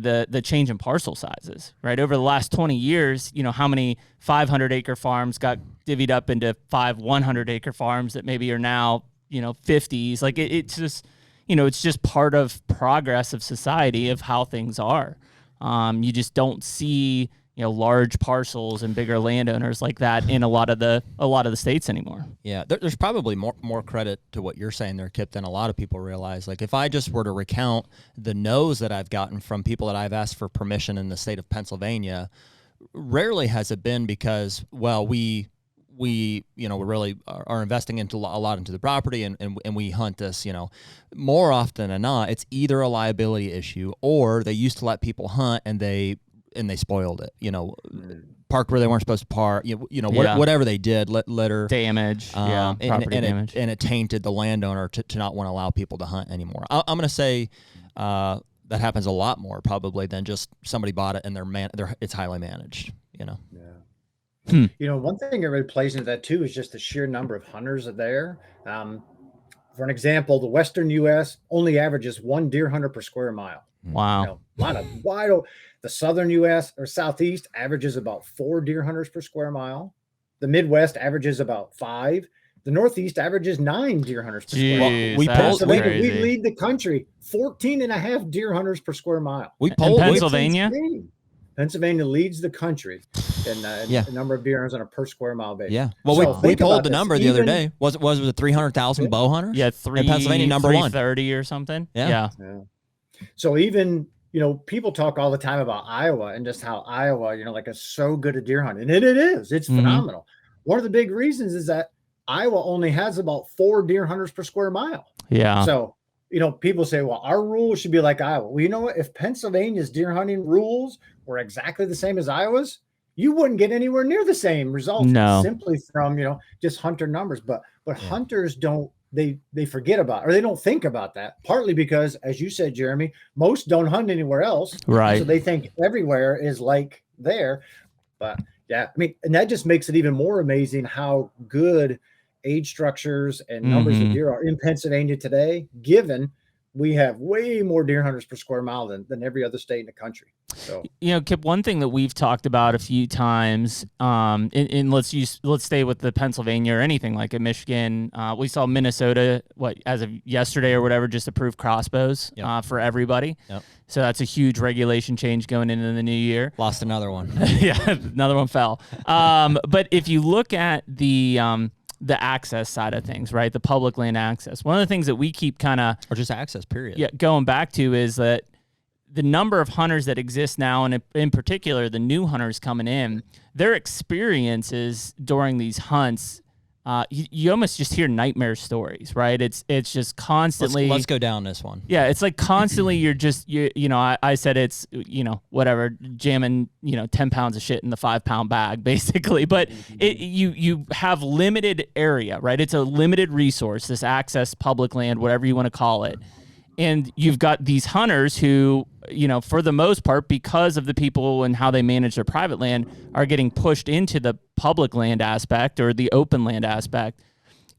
the change in parcel sizes, right? Over the last 20 years, how many 500-acre farms got divvied up into 5 100-acre farms that maybe are now, 50s. Like it's just, it's just part of progress of society of how things are. You just don't see, large parcels and bigger landowners like that in a lot of the states anymore. Yeah, there's probably more credit to what you're saying there, Kip, than a lot of people realize. Like if I just were to recount the no's that I've gotten from people that I've asked for permission in the state of Pennsylvania, rarely has it been because, well, we really are investing into a lot into the property and we hunt this, more often than not, it's either a liability issue or they used to let people hunt and they spoiled it, parked where they weren't supposed to park, whatever they did, litter damage, property damage. And it tainted the landowner to not want to allow people to hunt anymore. I'm going to say that happens a lot more probably than just somebody bought it and it's highly managed, Yeah. One thing that really plays into that too is just the sheer number of hunters there. For an example, the Western U.S. only averages 1 deer hunter per square mile. Wow. A lot of wide. The Southern U.S. or Southeast averages about 4 deer hunters per square mile. The Midwest averages about 5. The Northeast averages 9 deer hunters per square mile. We lead the country, 14.5 deer hunters per square mile. We polled Pennsylvania. Pennsylvania leads the country in the number of deer hunters on a per square mile basis. Yeah. Well, we polled the number the other day. Was it 300,000 bow hunters? Yeah, in Pennsylvania, number 1. 330 or something. Yeah. So even, people talk all the time about Iowa and just how Iowa, is so good at deer hunting. And it is. It's phenomenal. One of the big reasons is that Iowa only has about 4 deer hunters per square mile. Yeah. So people say, well, our rules should be like Iowa. Well, you know what? If Pennsylvania's deer hunting rules were exactly the same as Iowa's, you wouldn't get anywhere near the same results simply from, just hunter numbers. But hunters don't, they forget about, or they don't think about that, partly because, as you said, Jeremy, most don't hunt anywhere else. Right. So they think everywhere is like there. But yeah, I mean, and that just makes it even more amazing how good age structures and numbers of deer are in Pennsylvania today, given we have way more deer hunters per square mile than every other state in the country. So, Kip, one thing that we've talked about a few times, and let's stay with the Pennsylvania or anything like in Michigan. We saw Minnesota, as of yesterday or whatever, just approved crossbows for everybody. Yep. So that's a huge regulation change going into the new year. Lost another one. Yeah, another one fell. But if you look at the access side of things, right? The public land access. One of the things that we keep or just access, period. Yeah, going back to is that the number of hunters that exist now, and in particular, the new hunters coming in, their experiences during these hunts, you almost just hear nightmare stories, right? It's just constantly. Let's go down this one. Yeah, it's like constantly you're just I said it's whatever, jamming 10 pounds of shit in the 5-pound bag basically, but you have limited area, right? It's a limited resource, this access public land, whatever you want to call it. And you've got these hunters who, for the most part, because of the people and how they manage their private land, are getting pushed into the public land aspect or the open land aspect.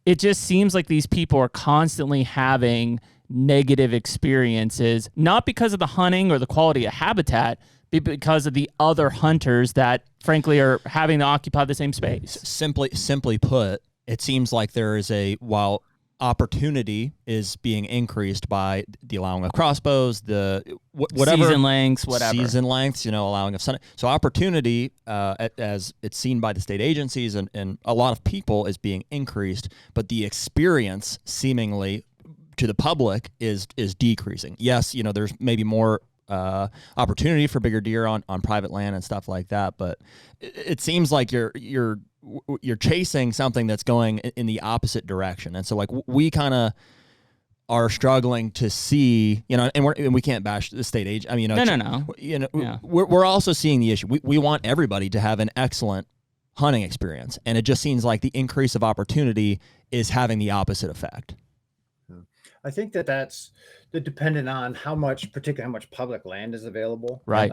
It just seems like these people are constantly having negative experiences, not because of the hunting or the quality of habitat, but because of the other hunters that, frankly, are having to occupy the same space. Simply put, it seems like there is while opportunity is being increased by the allowing of crossbows, whatever season lengths, allowing of sun. So opportunity, as it's seen by the state agencies and a lot of people, is being increased, but the experience seemingly to the public is decreasing. Yes, there's maybe more opportunity for bigger deer on private land and stuff like that, but it seems like you're chasing something that's going in the opposite direction. And so like we kind of are struggling to see, and we can't bash the state age. I mean, no. We're also seeing the issue. We want everybody to have an excellent hunting experience. And it just seems like the increase of opportunity is having the opposite effect. I think that's dependent on particularly how much public land is available. Right.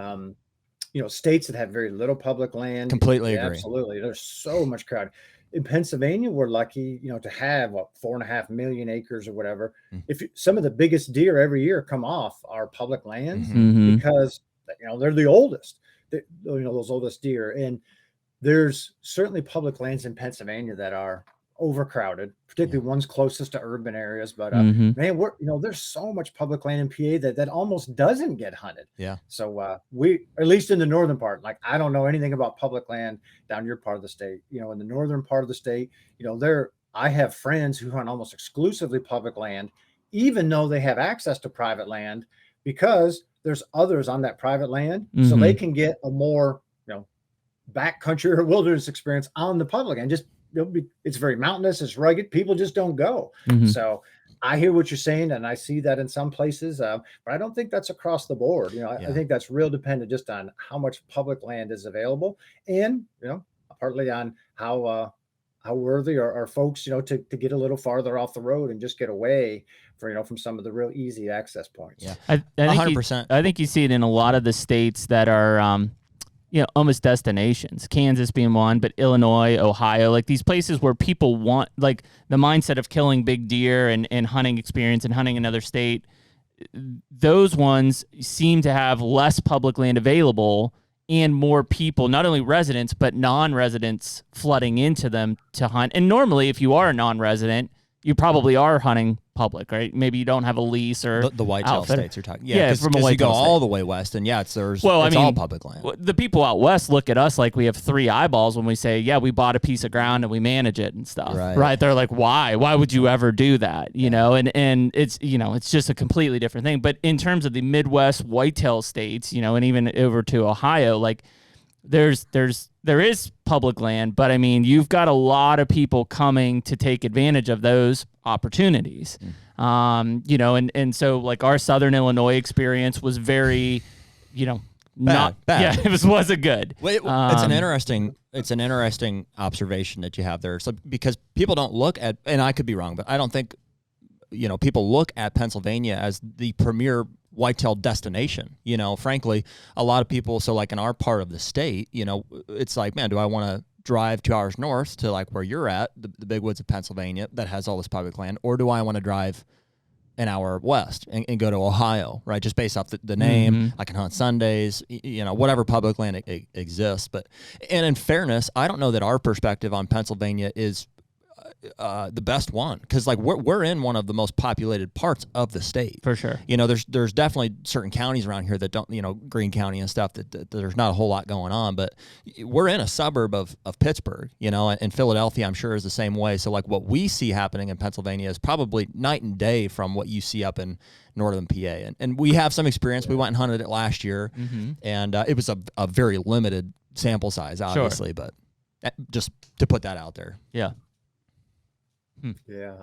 States that have very little public land. Completely agree. Absolutely. There's so much crowd. In Pennsylvania, we're lucky, to have 4.5 million acres or whatever. If some of the biggest deer every year come off our public lands because, they're the oldest, those oldest deer. And there's certainly public lands in Pennsylvania that are overcrowded, particularly ones closest to urban areas. But man, there's so much public land in PA that almost doesn't get hunted. Yeah. So we, at least in the northern part, like I don't know anything about public land down your part of the state. In the northern part of the state, I have friends who hunt almost exclusively public land, even though they have access to private land, because there's others on that private land, so they can get a more backcountry or wilderness experience on the public and just. It's very mountainous, it's rugged, people just don't go. So I hear what you're saying, and I see that in some places, but I don't think that's across the board. I think that's real dependent just on how much public land is available, and partly on how worthy are folks to get a little farther off the road and just get away from some of the real easy access points. I 100%. I think you see it in a lot of the states that are almost destinations, Kansas being one, but Illinois, Ohio, like these places where people want, like the mindset of killing big deer and hunting experience and hunting another state, those ones seem to have less public land available and more people, not only residents, but non-residents flooding into them to hunt. And normally, if you are a non-resident, you probably are hunting public, right? Maybe you don't have a lease or the whitetail states you're talking. Yeah, from a whitetail you go all the way west, and it's all public land. The people out west look at us like we have 3 eyeballs when we say, yeah, we bought a piece of ground and we manage it and stuff, right? They're like, why? Why would you ever do that? And it's it's just a completely different thing. But in terms of the Midwest whitetail states, and even over to Ohio, like there is public land, but I mean, you've got a lot of people coming to take advantage of those opportunities. You know, and so like our Southern Illinois experience was very, you know, Bad. yeah, it wasn't good. It's an interesting observation that you have there. So because people don't look at, and I could be wrong, but I don't think, you know, people look at Pennsylvania as the premier whitetail destination. You know, frankly, a lot of people, so like in our part of the state, you know, it's like, man, do I want to drive 2 hours north to like where you're at, the big woods of Pennsylvania that has all this public land, or do I want to drive an hour west and go to Ohio, right? Just based off the name, I can hunt Sundays, you know, whatever public land exists. But, and in fairness, I don't know that our perspective on Pennsylvania is the best one, because like we're in one of the most populated parts of the state, for sure. You know, there's definitely certain counties around here that don't, you know, Greene County and stuff that there's not a whole lot going on, but we're in a suburb of Pittsburgh, you know, and Philadelphia I'm sure is the same way. So like what we see happening in Pennsylvania is probably night and day from what you see up in northern PA, and we have some experience. We went and hunted it last year, and it was a very limited sample size, obviously, but just to put that out there. Yeah. Yeah.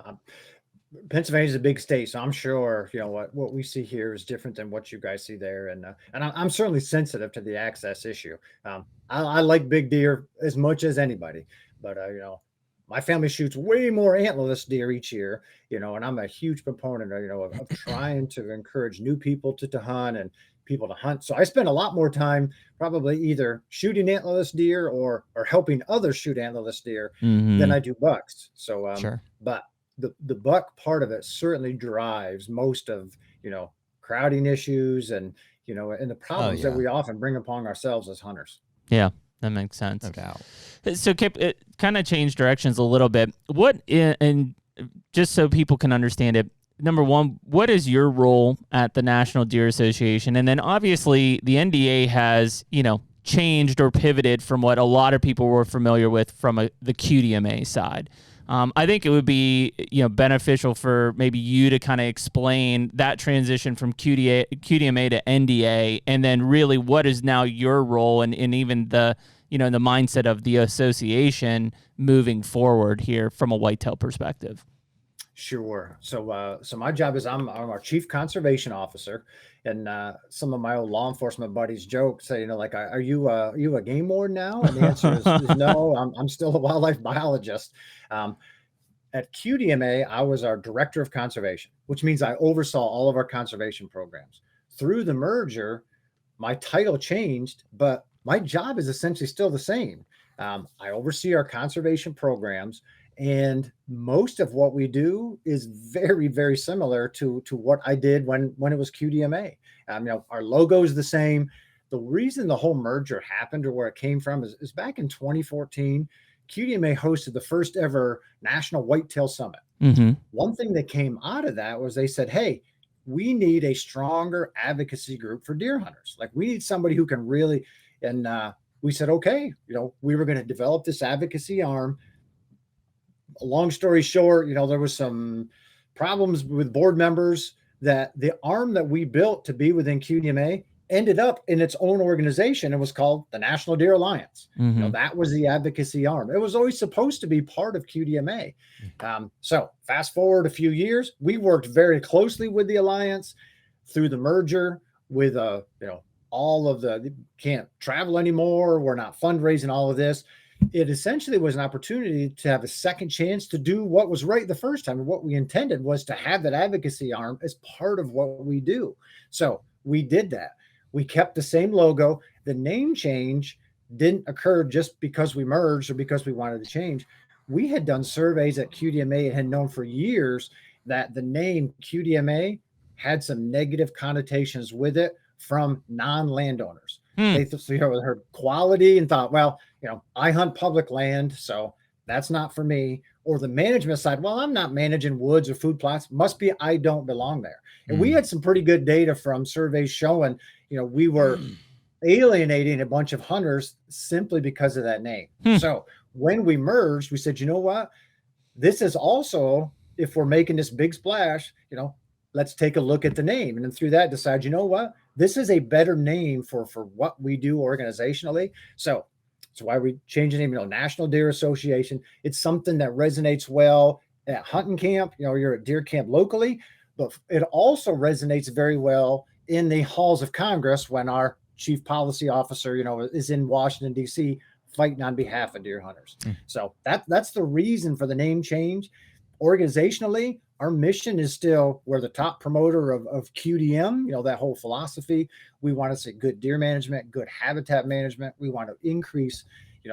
Pennsylvania's a big state, so I'm sure, you know, what we see here is different than what you guys see there. And I'm certainly sensitive to the access issue. I like big deer as much as anybody, but, you know, my family shoots way more antlerless deer each year, you know, and I'm a huge proponent of, you know, of trying to encourage new people to hunt and people to hunt. So I spend a lot more time probably either shooting antlerless deer or helping others shoot antlerless deer than I do bucks. So, Sure. But the buck part of it certainly drives most of, you know, crowding issues and, you know, and the problems that we often bring upon ourselves as hunters. Yeah, that makes sense. No doubt. So Kip, it kind of changed directions a little bit. And just so people can understand it, number one, what is your role at the National Deer Association? And then obviously the NDA has, you know, changed or pivoted from what a lot of people were familiar with from the QDMA side. I think it would be, you know, beneficial for maybe you to kind of explain that transition from QDMA to NDA, and then really what is now your role and even the, you know, the mindset of the association moving forward here from a whitetail perspective. Sure. So my job is I'm our chief conservation officer, and some of my old law enforcement buddies joke, say, you know, like, are you a game warden now? And the answer is no. I'm still a wildlife biologist. At QDMA, I was our director of conservation, which means I oversaw all of our conservation programs. Through the merger, my title changed, but my job is essentially still the same. I oversee our conservation programs. And most of what we do is very, very similar to what I did when it was QDMA. You know, our logo is the same. The reason the whole merger happened, or where it came from, is back in 2014, QDMA hosted the first ever National Whitetail Summit. One thing that came out of that was they said, hey, we need a stronger advocacy group for deer hunters. Like, we need somebody who can really, and we said, okay, you know, we were going to develop this advocacy arm. Long story short, you know, there was some problems with board members that the arm that we built to be within QDMA ended up in its own organization. It was called the National Deer Alliance. You know, that was the advocacy arm. It was always supposed to be part of QDMA. So fast forward a few years, we worked very closely with the Alliance through the merger with, you know, all of the can't travel anymore. We're not fundraising, all of this. It essentially was an opportunity to have a second chance to do what was right the first time. And what we intended was to have that advocacy arm as part of what we do. So we did that. We kept the same logo. The name change didn't occur just because we merged or because we wanted to change. We had done surveys at QDMA and had known for years that the name QDMA had some negative connotations with it from non-landowners. They heard quality and thought, well, you know, I hunt public land, so that's not for me. Or the management side, well, I'm not managing woods or food plots. Must be I don't belong there. And we had some pretty good data from surveys showing, you know, we were alienating a bunch of hunters simply because of that name. So when we merged, we said, you know what? This is also, if we're making this big splash, you know, let's take a look at the name. And then through that, decide, you know what? this is a better name for what we do organizationally. So that's why we changed the name, National Deer Association. It's something that resonates well at hunting camp. You're at deer camp locally, but it also resonates very well in the halls of Congress when our chief policy officer, is in Washington, D.C., fighting on behalf of deer hunters. So that's the reason for the name change. Organizationally, our mission is still, we're the top promoter of QDM, that whole philosophy. We want to see good deer management, good habitat management. We want to increase,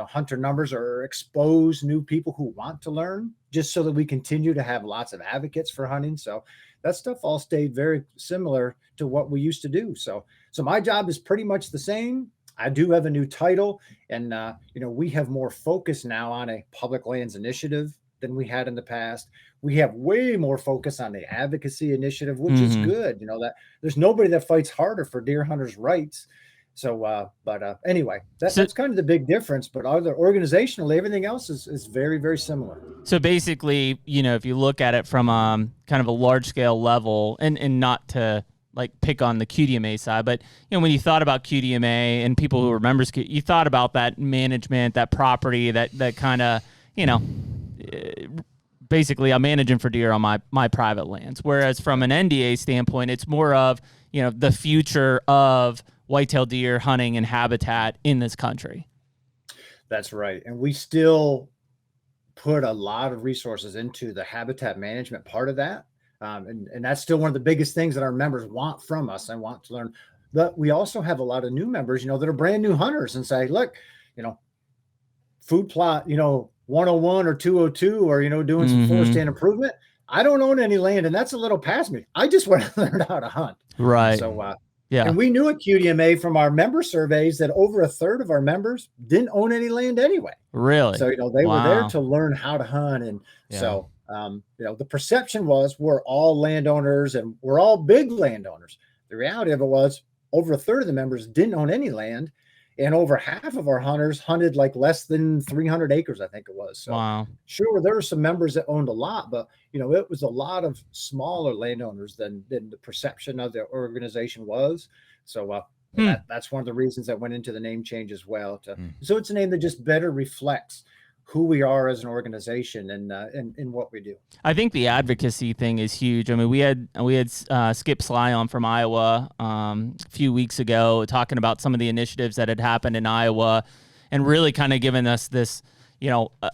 hunter numbers or expose new people who want to learn, just so that we continue to have lots of advocates for hunting. So that stuff all stayed very similar to what we used to do. So my job is pretty much the same. I do have a new title, and we have more focus now on a public lands initiative than we had in the past. We have way more focus on the advocacy initiative, which is good. That there's nobody that fights harder for deer hunters' rights. So, anyway, that's kind of the big difference. But organizationally, everything else is very, very similar. So basically, if you look at it from kind of a large scale level, and not to like pick on the QDMA side, but when you thought about QDMA and people who remembers, you thought about that management, that property, that kind of, basically I'm managing for deer on my private lands. Whereas from an NDA standpoint, it's more of, the future of whitetail deer hunting and habitat in this country. That's right. And we still put a lot of resources into the habitat management part of that. And that's still one of the biggest things that our members want from us and want to learn. But we also have a lot of new members, that are brand new hunters and say, look, food plot, 101 or 202, or, doing some forest stand improvement. I don't own any land, and that's a little past me. I just want to learn how to hunt. Right. So, yeah. And we knew at QDMA from our member surveys that over a third of our members didn't own any land anyway. Really? So, they were there to learn how to hunt. And so, the perception was we're all landowners and we're all big landowners. The reality of it was over a third of the members didn't own any land. And over half of our hunters hunted like less than 300 acres, I think it was. So wow. Sure, there were some members that owned a lot, but it was a lot of smaller landowners than the perception of the organization was. So that's one of the reasons that went into the name change as well. So it's a name that just better reflects who we are as an organization and what we do. I think the advocacy thing is huge. I mean, we had Skip Sly on from Iowa a few weeks ago talking about some of the initiatives that had happened in Iowa and really kind of giving us this,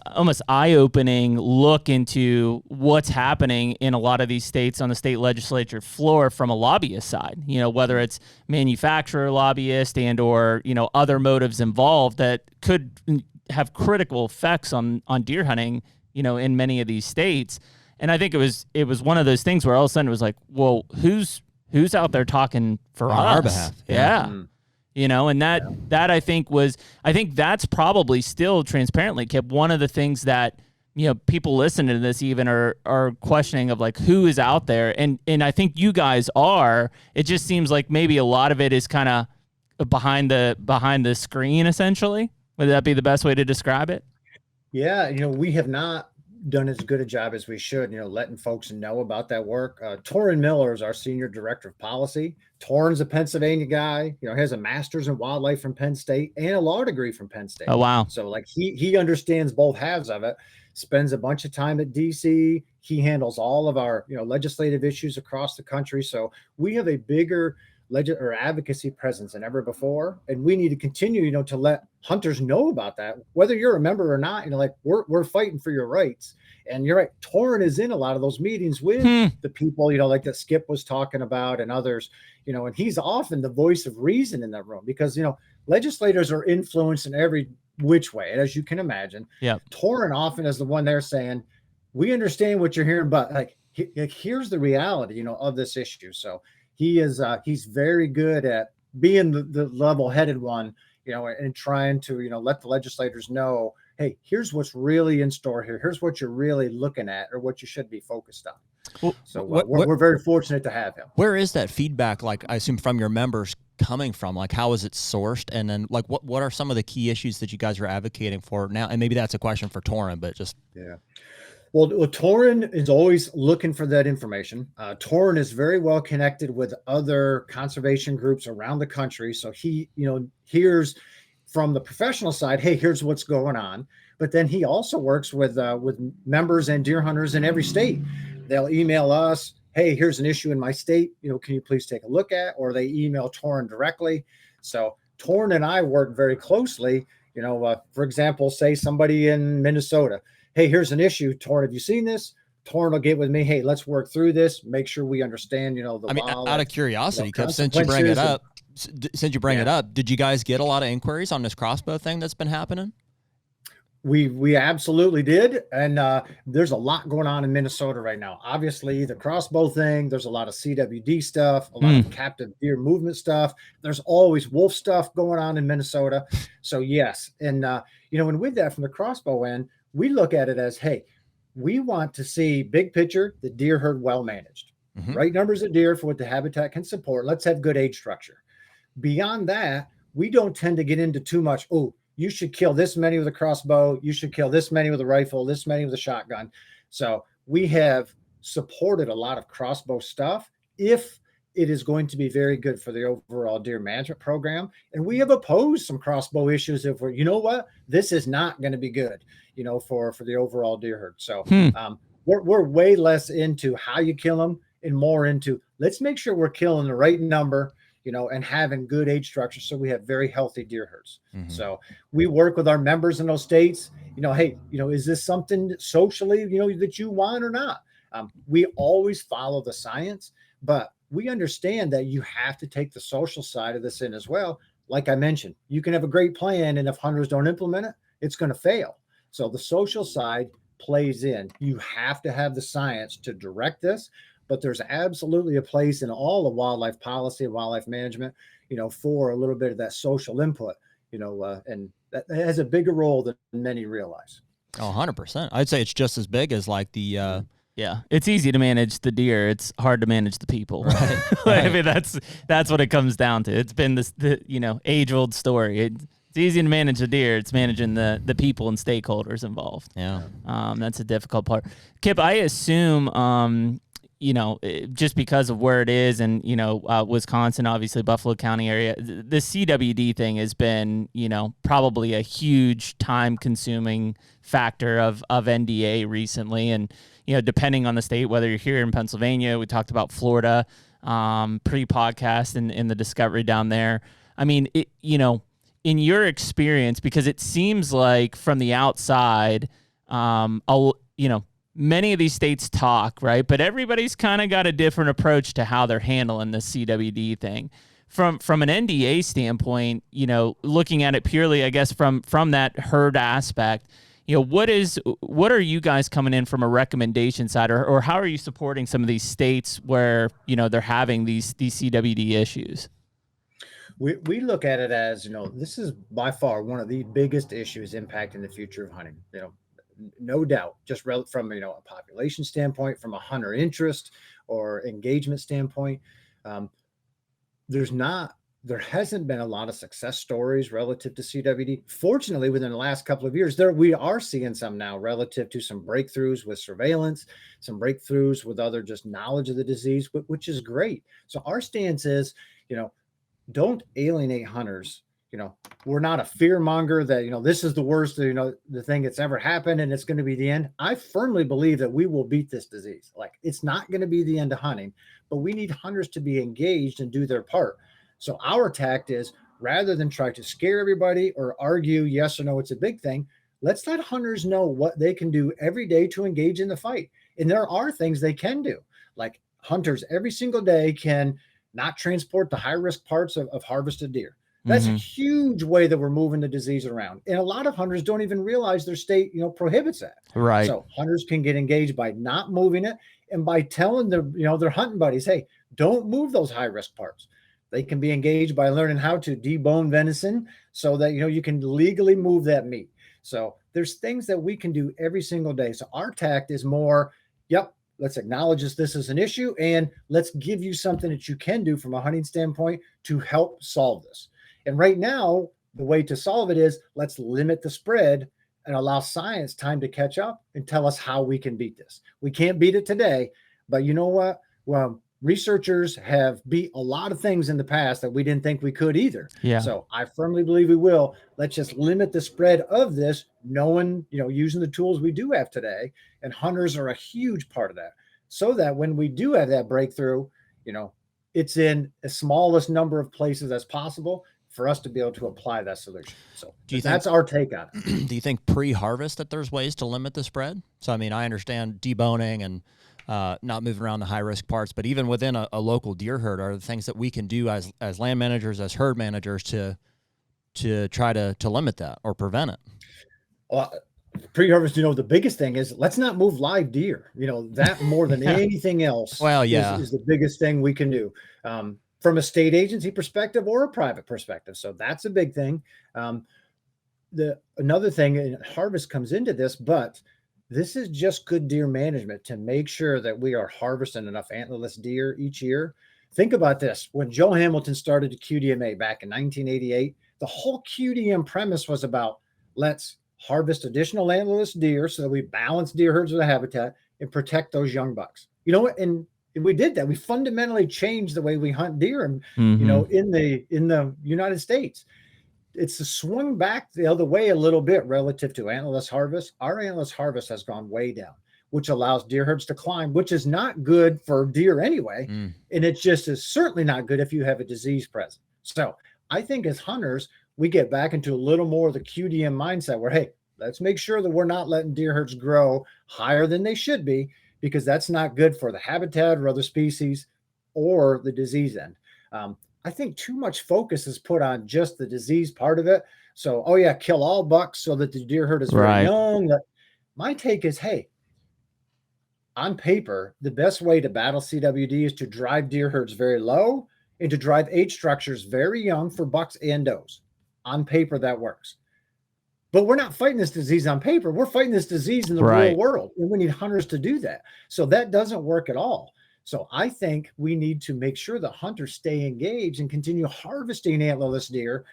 almost eye-opening look into what's happening in a lot of these states on the state legislature floor from a lobbyist side, whether it's manufacturer lobbyist and or, other motives involved that could have critical effects on deer hunting, in many of these states. And I think it was one of those things where all of a sudden it was like, well, who's out there talking for on our behalf? Yeah. And that I think that's probably still transparently, Kip, one of the things that, people listening to this even are questioning of like, who is out there. And I think you guys are. It just seems like maybe a lot of it is kind of behind the screen, essentially. Would that be the best way to describe it? Yeah, we have not done as good a job as we should, letting folks know about that work. Torrin Miller is our senior director of policy. Torrin's a Pennsylvania guy, has a master's in wildlife from Penn State and a law degree from Penn State. Oh, wow. So like he understands both halves of it, spends a bunch of time at DC. He handles all of our, legislative issues across the country. So we have a bigger or advocacy presence than ever before. And we need to continue, to let hunters know about that, whether you're a member or not, we're fighting for your rights. And you're right. Torrin is in a lot of those meetings with the people, like that Skip was talking about and others, and he's often the voice of reason in that room because, legislators are influenced in every which way. And as you can imagine, Torrin often is the one there saying, we understand what you're hearing, but here's the reality, of this issue. So he's very good at being the level-headed one, and trying to, let the legislators know, hey, here's what's really in store here. Here's what you're really looking at or what you should be focused on. Well, so we're very fortunate to have him. Where is that feedback, like I assume from your members coming from? Like how is it sourced? And then like what are some of the key issues that you guys are advocating for now? And maybe that's a question for Torrin, but just. Yeah. Well, Torrin is always looking for that information. Torrin is very well connected with other conservation groups around the country. So he, hears from the professional side, hey, here's what's going on. But then he also works with members and deer hunters in every state. They'll email us, hey, here's an issue in my state. Can you please take a look at? Or they email Torrin directly. So Torrin and I work very closely. For example, say somebody in Minnesota, hey, here's an issue. Torrin, have you seen this? Torrin will get with me. Hey, let's work through this. Make sure we understand, out of curiosity, Kip, since you bring it up, did you guys get a lot of inquiries on this crossbow thing that's been happening? We absolutely did. And there's a lot going on in Minnesota right now. Obviously, the crossbow thing, there's a lot of CWD stuff, a lot of captive deer movement stuff. There's always wolf stuff going on in Minnesota. So yes. And, and with that from the crossbow end, we look at it as, hey, we want to see big picture, the deer herd well managed, right numbers of deer for what the habitat can support. Let's have good age structure. Beyond that, we don't tend to get into too much. Oh, you should kill this many with a crossbow. You should kill this many with a rifle, this many with a shotgun. So we have supported a lot of crossbow stuff if it is going to be very good for the overall deer management program. And we have opposed some crossbow issues if we're, this is not going to be good, for the overall deer herd. So we're way less into how you kill them and more into let's make sure we're killing the right number, and having good age structure so we have very healthy deer herds. So we work with our members in those states, hey, is this something socially, that you want or not? We always follow the science, but we understand that you have to take the social side of this in as well. Like I mentioned, you can have a great plan, and if hunters don't implement it, it's going to fail. So the social side plays in. You have to have the science to direct this, but there's absolutely a place in all of wildlife policy and wildlife management, for a little bit of that social input, and that has a bigger role than many realize. Oh, 100%. I'd say it's just as big as like the, yeah, it's easy to manage the deer. It's hard to manage the people. Right. I mean, that's what it comes down to. It's been the age-old story. It's easy to manage the deer. It's managing the people and stakeholders involved. Yeah. That's a difficult part. Kip, I assume, just because of where it is and, Wisconsin, obviously Buffalo County area, the CWD thing has been, probably a huge time-consuming factor of NDA recently. And, depending on the state, whether you're here in Pennsylvania, we talked about Florida pre-podcast and the discovery down there. I mean, in your experience, because it seems like from the outside, many of these states talk, right? But everybody's kind of got a different approach to how they're handling the CWD thing. From an NDA standpoint, looking at it purely, I guess, from that herd aspect, what are you guys coming in from a recommendation side, or how are you supporting some of these states where, they're having these CWD issues? We look at it as, this is by far one of the biggest issues impacting the future of hunting, no doubt, just from, a population standpoint, from a hunter interest or engagement standpoint. There hasn't been a lot of success stories relative to CWD. Fortunately, within the last couple of years, we are seeing some now relative to some breakthroughs with surveillance, some breakthroughs with other just knowledge of the disease, which is great. So our stance is, don't alienate hunters. We're not a fear monger that, this is the worst, the thing that's ever happened and it's going to be the end. I firmly believe that we will beat this disease. Like, it's not going to be the end of hunting, but we need hunters to be engaged and do their part. So our tact is, rather than try to scare everybody or argue yes or no, it's a big thing, let's let hunters know what they can do every day to engage in the fight. And there are things they can do. Like, hunters every single day can not transport the high-risk parts of harvested deer. That's a huge way that we're moving the disease around. And a lot of hunters don't even realize their state, prohibits that. Right. So hunters can get engaged by not moving it and by telling their hunting buddies, hey, don't move those high-risk parts. They can be engaged by learning how to debone venison so that, you can legally move that meat. So there's things that we can do every single day. So our tact is more, let's acknowledge this is an issue, and let's give you something that you can do from a hunting standpoint to help solve this. And right now, the way to solve it is let's limit the spread and allow science time to catch up and tell us how we can beat this. We can't beat it today, but you know what? Well, researchers have beat a lot of things in the past that we didn't think we could either. Yeah. So I firmly believe we will. Let's just limit the spread of this, knowing, using the tools we do have today. And hunters are a huge part of that. So that when we do have that breakthrough, it's in the smallest number of places as possible for us to be able to apply that solution. So that's our take on it. Do you think pre-harvest that there's ways to limit the spread? So, I understand deboning and not moving around the high-risk parts, but even within a local deer herd, are the things that we can do as land managers, as herd managers to try to limit that or prevent it? Well, pre-harvest, the biggest thing is let's not move live deer. That more than anything else. Well, yeah, is the biggest thing we can do from a state agency perspective or a private perspective. So that's a big thing. Another thing, and harvest comes into this, but this is just good deer management to make sure that we are harvesting enough antlerless deer each year. Think about this. When Joe Hamilton started the QDMA back in 1988, the whole QDM premise was about let's harvest additional antlerless deer so that we balance deer herds with a habitat and protect those young bucks. And we did that. We fundamentally changed the way we hunt deer and in the United States. It's a swung back the other way a little bit relative to antlerless harvest. Our antlerless harvest has gone way down, which allows deer herds to climb, which is not good for deer anyway. And it just is certainly not good if you have a disease present. So I think as hunters, we get back into a little more of the QDM mindset where, hey, let's make sure that we're not letting deer herds grow higher than they should be, because that's not good for the habitat or other species or the disease end. I think too much focus is put on just the disease part of it. So, kill all bucks so that the deer herd is very young. My take is, hey, on paper, the best way to battle CWD is to drive deer herds very low and to drive age structures very young for bucks and does. On paper, that works. But we're not fighting this disease on paper. We're fighting this disease in the real world. And we need hunters to do that. So that doesn't work at all. So I think we need to make sure the hunters stay engaged and continue harvesting antlerless deer.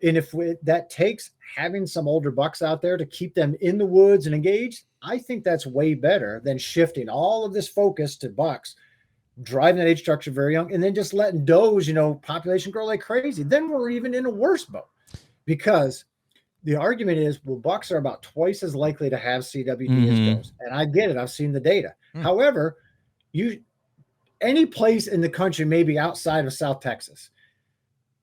And if that takes having some older bucks out there to keep them in the woods and engaged, I think that's way better than shifting all of this focus to bucks, driving that age structure very young, and then just letting does, population grow like crazy. Then we're even in a worse boat, because the argument is, well, bucks are about twice as likely to have CWD as does. And I get it. I've seen the data. However, any place in the country, maybe outside of South Texas,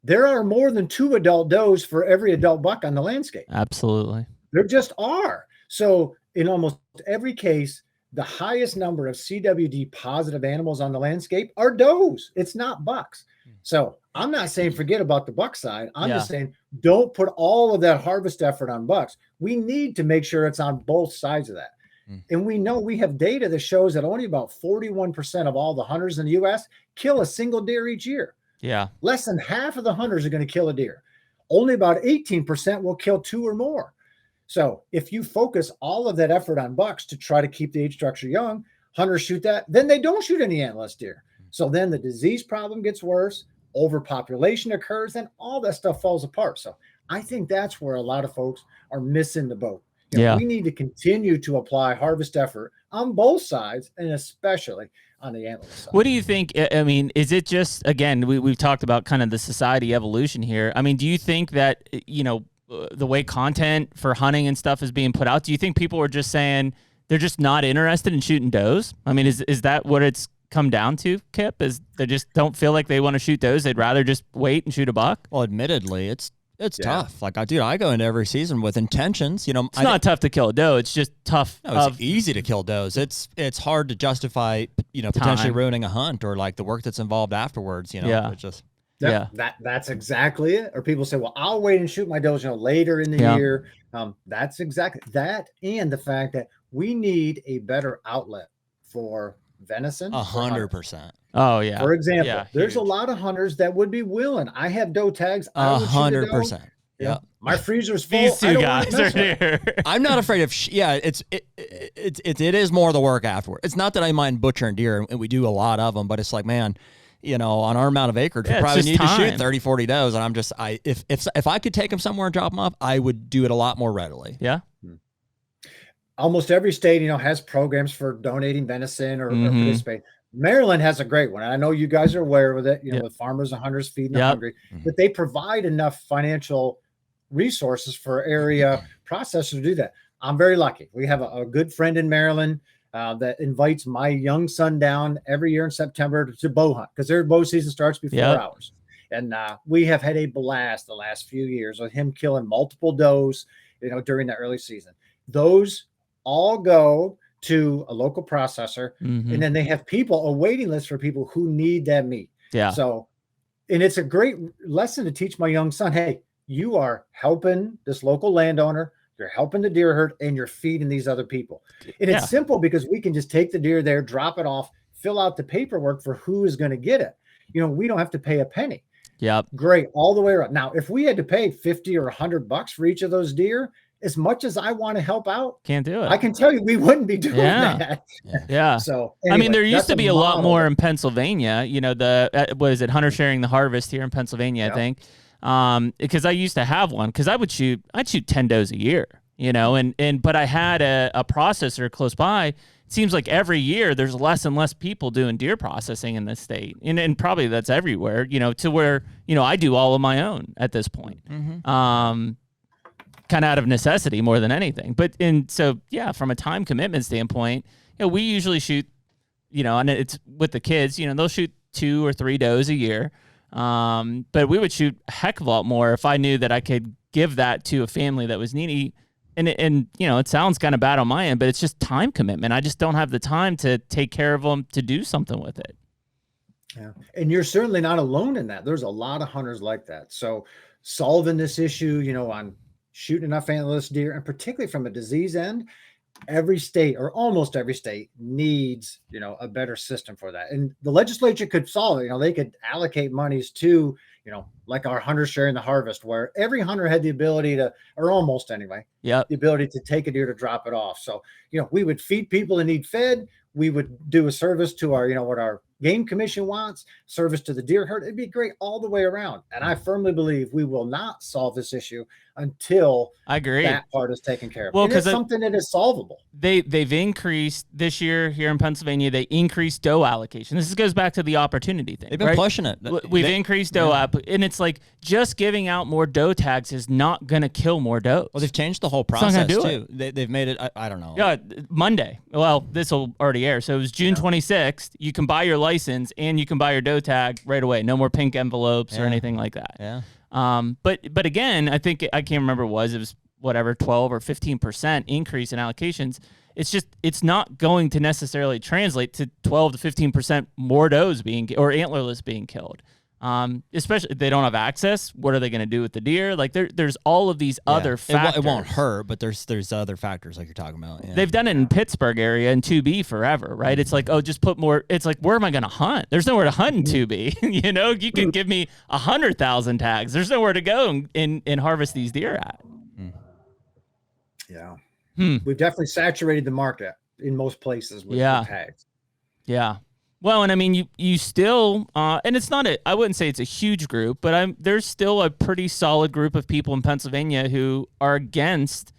there are more than 2 adult does for every adult buck on the landscape. Absolutely. There just are. So in almost every case, the highest number of CWD positive animals on the landscape are does. It's not bucks. So I'm not saying forget about the buck side. I'm just saying don't put all of that harvest effort on bucks. We need to make sure it's on both sides of that. And we know we have data that shows that only about 41% of all the hunters in the U.S. kill a single deer each year. Yeah. Less than half of the hunters are going to kill a deer. Only about 18% will kill 2 or more. So if you focus all of that effort on bucks to try to keep the age structure young, hunters shoot that, then they don't shoot any antlerless deer. So then the disease problem gets worse, overpopulation occurs, and all that stuff falls apart. So I think that's where a lot of folks are missing the boat. We need to continue to apply harvest effort on both sides, and especially on the antlerless side. What do you think? I mean, is it just, again, we've talked about kind of the society evolution here. I mean, do you think that, the way content for hunting and stuff is being put out, do you think people are just saying they're just not interested in shooting does? I mean, is that what it's come down to, Kip? Is they just don't feel like they want to shoot does? They'd rather just wait and shoot a buck? Well, admittedly, it's tough. Like, I go into every season with intentions. It's not tough to kill a doe. It's just tough. No, it's easy to kill does. It's hard to justify, potentially ruining a hunt or like the work that's involved afterwards. It's just that's exactly it. Or people say, well, I'll wait and shoot my does, later in the year. That's exactly that, and the fact that we need a better outlet for venison. 100%. Oh yeah. For example, there's a lot of hunters that would be willing. I have doe tags. 100%. Yeah. My freezer's full. These two guys are here. I'm not afraid of. It is more the work afterward. It's not that I mind butchering deer, and we do a lot of them, but it's like, man, on our amount of acreage, we Yeah, it's probably just need to time. shoot 30, 40 does. And I'm just, if I could take them somewhere and drop them off, I would do it a lot more readily. Yeah. Almost every state, has programs for donating venison or Mhm. participate. Maryland has a great one. And I know you guys are aware with it, Yep. with farmers and hunters feeding the Yep. hungry, but they provide enough financial resources for area processors to do that. I'm very lucky. We have a good friend in Maryland that invites my young son down every year in September to bow hunt because their bow season starts before Yep. ours. And we have had a blast the last few years with him killing multiple does, during the early season. Those all go to a local processor, Mhm. and then they have a waiting list for people who need that meat. Yeah. So, and it's a great lesson to teach my young son, hey, you are helping this local landowner, you're helping the deer herd, and you're feeding these other people. And Yeah. it's simple because we can just take the deer there, drop it off, fill out the paperwork for who is going to get it. We don't have to pay a penny. Yep. Great, all the way around. Now, if we had to pay $50 or $100 for each of those deer, as much as I want to help out, Can't do it. I can tell you we wouldn't be doing Yeah. that. Yeah. So I mean, there anyway, used to that's be a lot model more that- in Pennsylvania. What is it? Hunter Sharing the Harvest here in Pennsylvania, Yeah. I think. Because I used to have one because I'd shoot 10 does a year, but I had a processor close by. It seems like every year there's less and less people doing deer processing in this state. And probably that's everywhere, to where, I do all of my own at this point. Kind of out of necessity more than anything. From a time commitment standpoint, we usually shoot, and it's with the kids, they'll shoot 2 or 3 does a year. But we would shoot a heck of a lot more if I knew that I could give that to a family that was needy. And it sounds kind of bad on my end, but it's just time commitment. I just don't have the time to take care of them to do something with it. Yeah. And you're certainly not alone in that. There's a lot of hunters like that. So solving this issue, on shooting enough antlerless deer, and particularly from a disease end, every state or almost every state needs, a better system for that. And the legislature could solve it. They could allocate monies to, like our Hunters Sharing the Harvest, where every hunter had the ability to, or almost anyway, Yep. the ability to take a deer to drop it off. So, we would feed people that need fed. We would do a service to our, what our game commission wants, service to the deer herd. It'd be great all the way around. And I firmly believe we will not solve this issue until I agree. that part is taken care of. Well, And it's 'cause something that is solvable. They've increased this year here in Pennsylvania. They increased doe allocation. This goes back to the opportunity thing. They've been pushing it. We've increased doe app, and it's like just giving out more doe tags is not going to kill more does. Well, they've changed the whole not gonna process do too. They've made it. I don't know. Yeah, Monday. Well, this will already air. So it was June 26th. You can buy your license and you can buy your doe tag right away. No more pink envelopes or anything like that. Yeah. But again, I think I can't remember what it was whatever 12 or 15% increase in allocations. It's not going to necessarily translate to 12 to 15% more does or antlerless being killed. Especially if they don't have access. What are they going to do with the deer? Like there's all of these other factors. It won't hurt, but there's other factors like you're talking about. Yeah. They've done it in Pittsburgh area in 2B forever, right? It's like, oh, just put more. It's like, where am I going to hunt? There's nowhere to hunt in 2B. You can give me 100,000 tags. There's nowhere to go and harvest these deer at. Yeah. We've definitely saturated the market in most places with tags. Yeah. Well, and I mean, you still, and it's not I wouldn't say it's a huge group, but there's still a pretty solid group of people in Pennsylvania who are against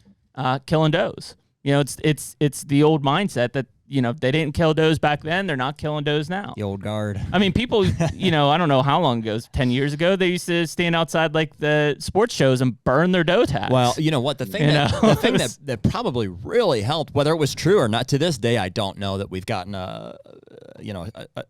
killing does. It's the old mindset that, they didn't kill does back then. They're not killing does now. The old guard. I mean, people, I don't know how long ago, 10 years ago, they used to stand outside like the sports shows and burn their doe tags. Well, you know what? The thing that probably really helped, whether it was true or not, to this day, I don't know that we've gotten a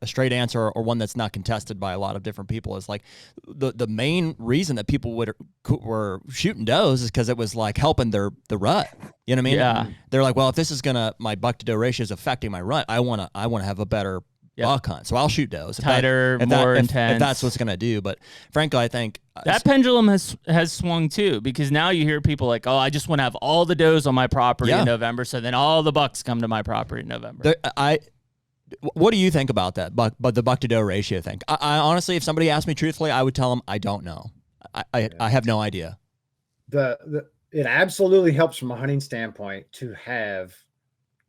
straight answer or one that's not contested by a lot of different people, is like the main reason that people were shooting does is because it was like helping the rut. You know what I mean? Yeah. They're like, well, if this is my buck to doe ratio is affecting my rut, I want to have a better buck hunt, so I'll shoot does. Tighter, more intense. If that's what's gonna do. But frankly, I think that pendulum has swung too, because now you hear people like, oh, I just want to have all the does on my property in November, so then all the bucks come to my property in November. What do you think about that the buck to doe ratio thing? I honestly, if somebody asked me truthfully, I would tell them I don't know. I have no idea. It absolutely helps from a hunting standpoint to have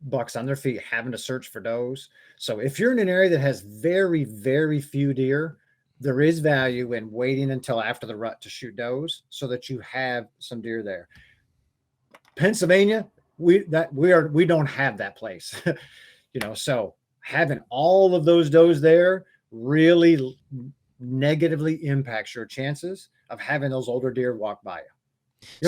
bucks on their feet having to search for does. So if you're in an area that has very, very few deer, there is value in waiting until after the rut to shoot does so that you have some deer there. Pennsylvania, we don't have that place. So having all of those does there really negatively impacts your chances of having those older deer walk by you.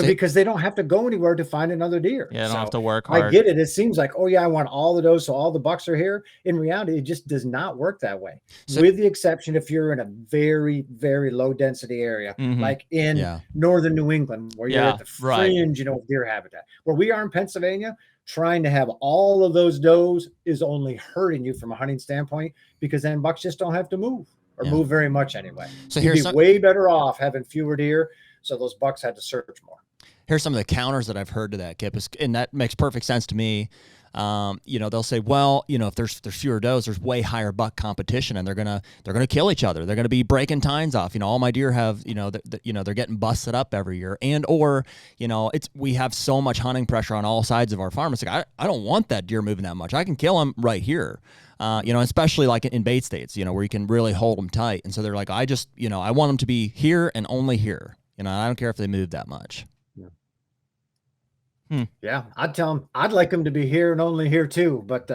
Because they don't have to go anywhere to find another deer. Yeah, they don't have to work hard. I get it. It seems like, oh yeah, I want all the does, so all the bucks are here. In reality, it just does not work that way. With the exception if you're in a very, very low density area, like in northern New England, where you're at the fringe, of deer habitat. Where we are in Pennsylvania, trying to have all of those does is only hurting you from a hunting standpoint, because then bucks just don't have to move or move very much anyway. So you'd be way better off having fewer deer. So those bucks had to search more. Here's some of the counters that I've heard to that, Kip, and that makes perfect sense to me. They'll say, well, if there's fewer does, there's way higher buck competition, and they're gonna kill each other. They're gonna be breaking tines off. All my deer have, they're getting busted up every year, or we have so much hunting pressure on all sides of our farm. It's like I don't want that deer moving that much. I can kill them right here. Especially like in bait states, where you can really hold them tight. And so they're like, I want them to be here and only here. I don't care if they move that much. Yeah, I'd tell them I'd like them to be here and only here too. But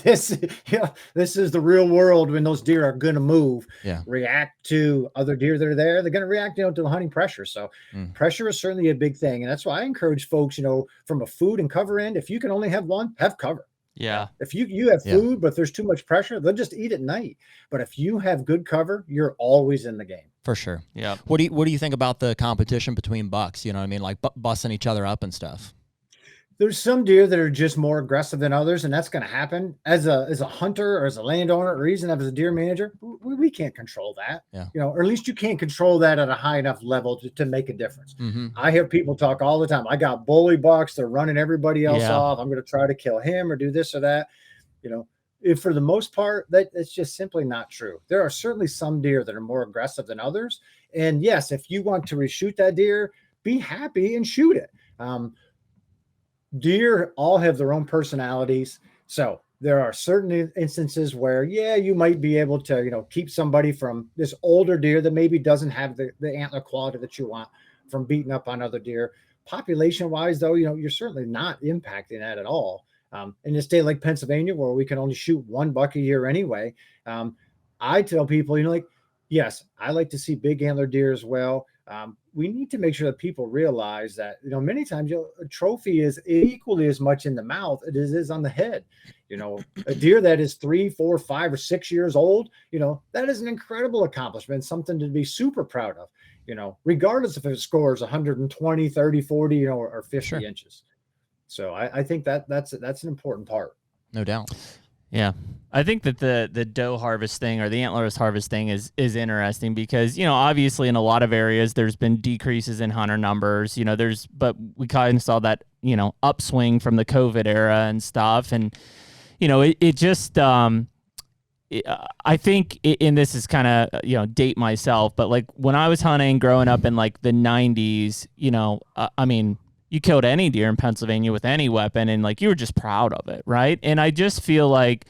this is the real world when those deer are going to move, react to other deer that are there. They're going to react, to the hunting pressure. So pressure is certainly a big thing, and that's why I encourage folks, from a food and cover end, if you can only have one, have cover. Yeah. If you have food, but there's too much pressure, they'll just eat at night. But if you have good cover, you're always in the game. For sure. Yeah. What do you think about the competition between bucks? You know what I mean? Like busting each other up and stuff. There's some deer that are just more aggressive than others, and that's going to happen. As a hunter or as a landowner or even as a deer manager, we can't control that. Yeah. Or at least you can't control that at a high enough level to make a difference. I hear people talk all the time. I got bully bucks. They're running everybody else off. I'm going to try to kill him or do this or that. If for the most part, it's just simply not true. There are certainly some deer that are more aggressive than others. And yes, if you want to reshoot that deer, be happy and shoot it. Deer all have their own personalities. So there are certain instances where, you might be able to, keep somebody from this older deer that maybe doesn't have the antler quality that you want from beating up on other deer. Population wise, though, you're certainly not impacting that at all. In a state like Pennsylvania, where we can only shoot one buck a year anyway, I tell people, yes, I like to see big antler deer as well. We need to make sure that people realize that, many times a trophy is equally as much in the mouth as it is on the head. A deer that is 3, 4, 5, or 6 years old, that is an incredible accomplishment, something to be super proud of, regardless if it scores 120, 30, 40, or 50 inches. So I think that's an important part. No doubt. Yeah. I think that the doe harvest thing or the antlerless harvest thing is interesting because, obviously in a lot of areas there's been decreases in hunter numbers, but we kind of saw that, upswing from the COVID era and stuff. And, it just, I think, and this is kind of, date myself, but like when I was hunting growing up in like the 90s, you killed any deer in Pennsylvania with any weapon and like you were just proud of it, right? And I just feel like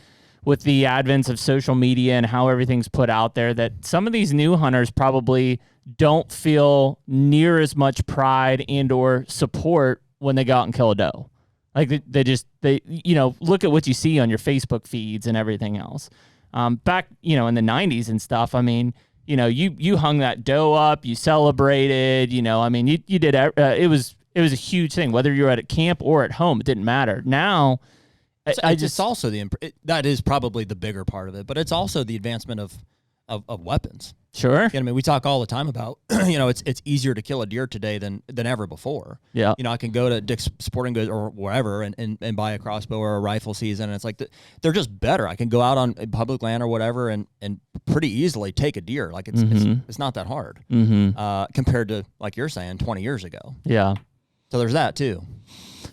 with the advent of social media and how everything's put out there that some of these new hunters probably don't feel near as much pride and or support when they go out and kill a doe. Like they look at what you see on your Facebook feeds and everything else. Back, in the 90s and stuff, you hung that doe up, you celebrated, you did, it was a huge thing, whether you were at a camp or at home, it didn't matter. Now, it's also that is probably the bigger part of it, but it's also the advancement of weapons. Sure. We talk all the time about, it's easier to kill a deer today than ever before. Yeah. I can go to Dick's Sporting Goods or wherever and buy a crossbow or a rifle season. And it's like, they're just better. I can go out on public land or whatever and pretty easily take a deer. Like it's not that hard compared to, like you're saying, 20 years ago. Yeah. So there's that too.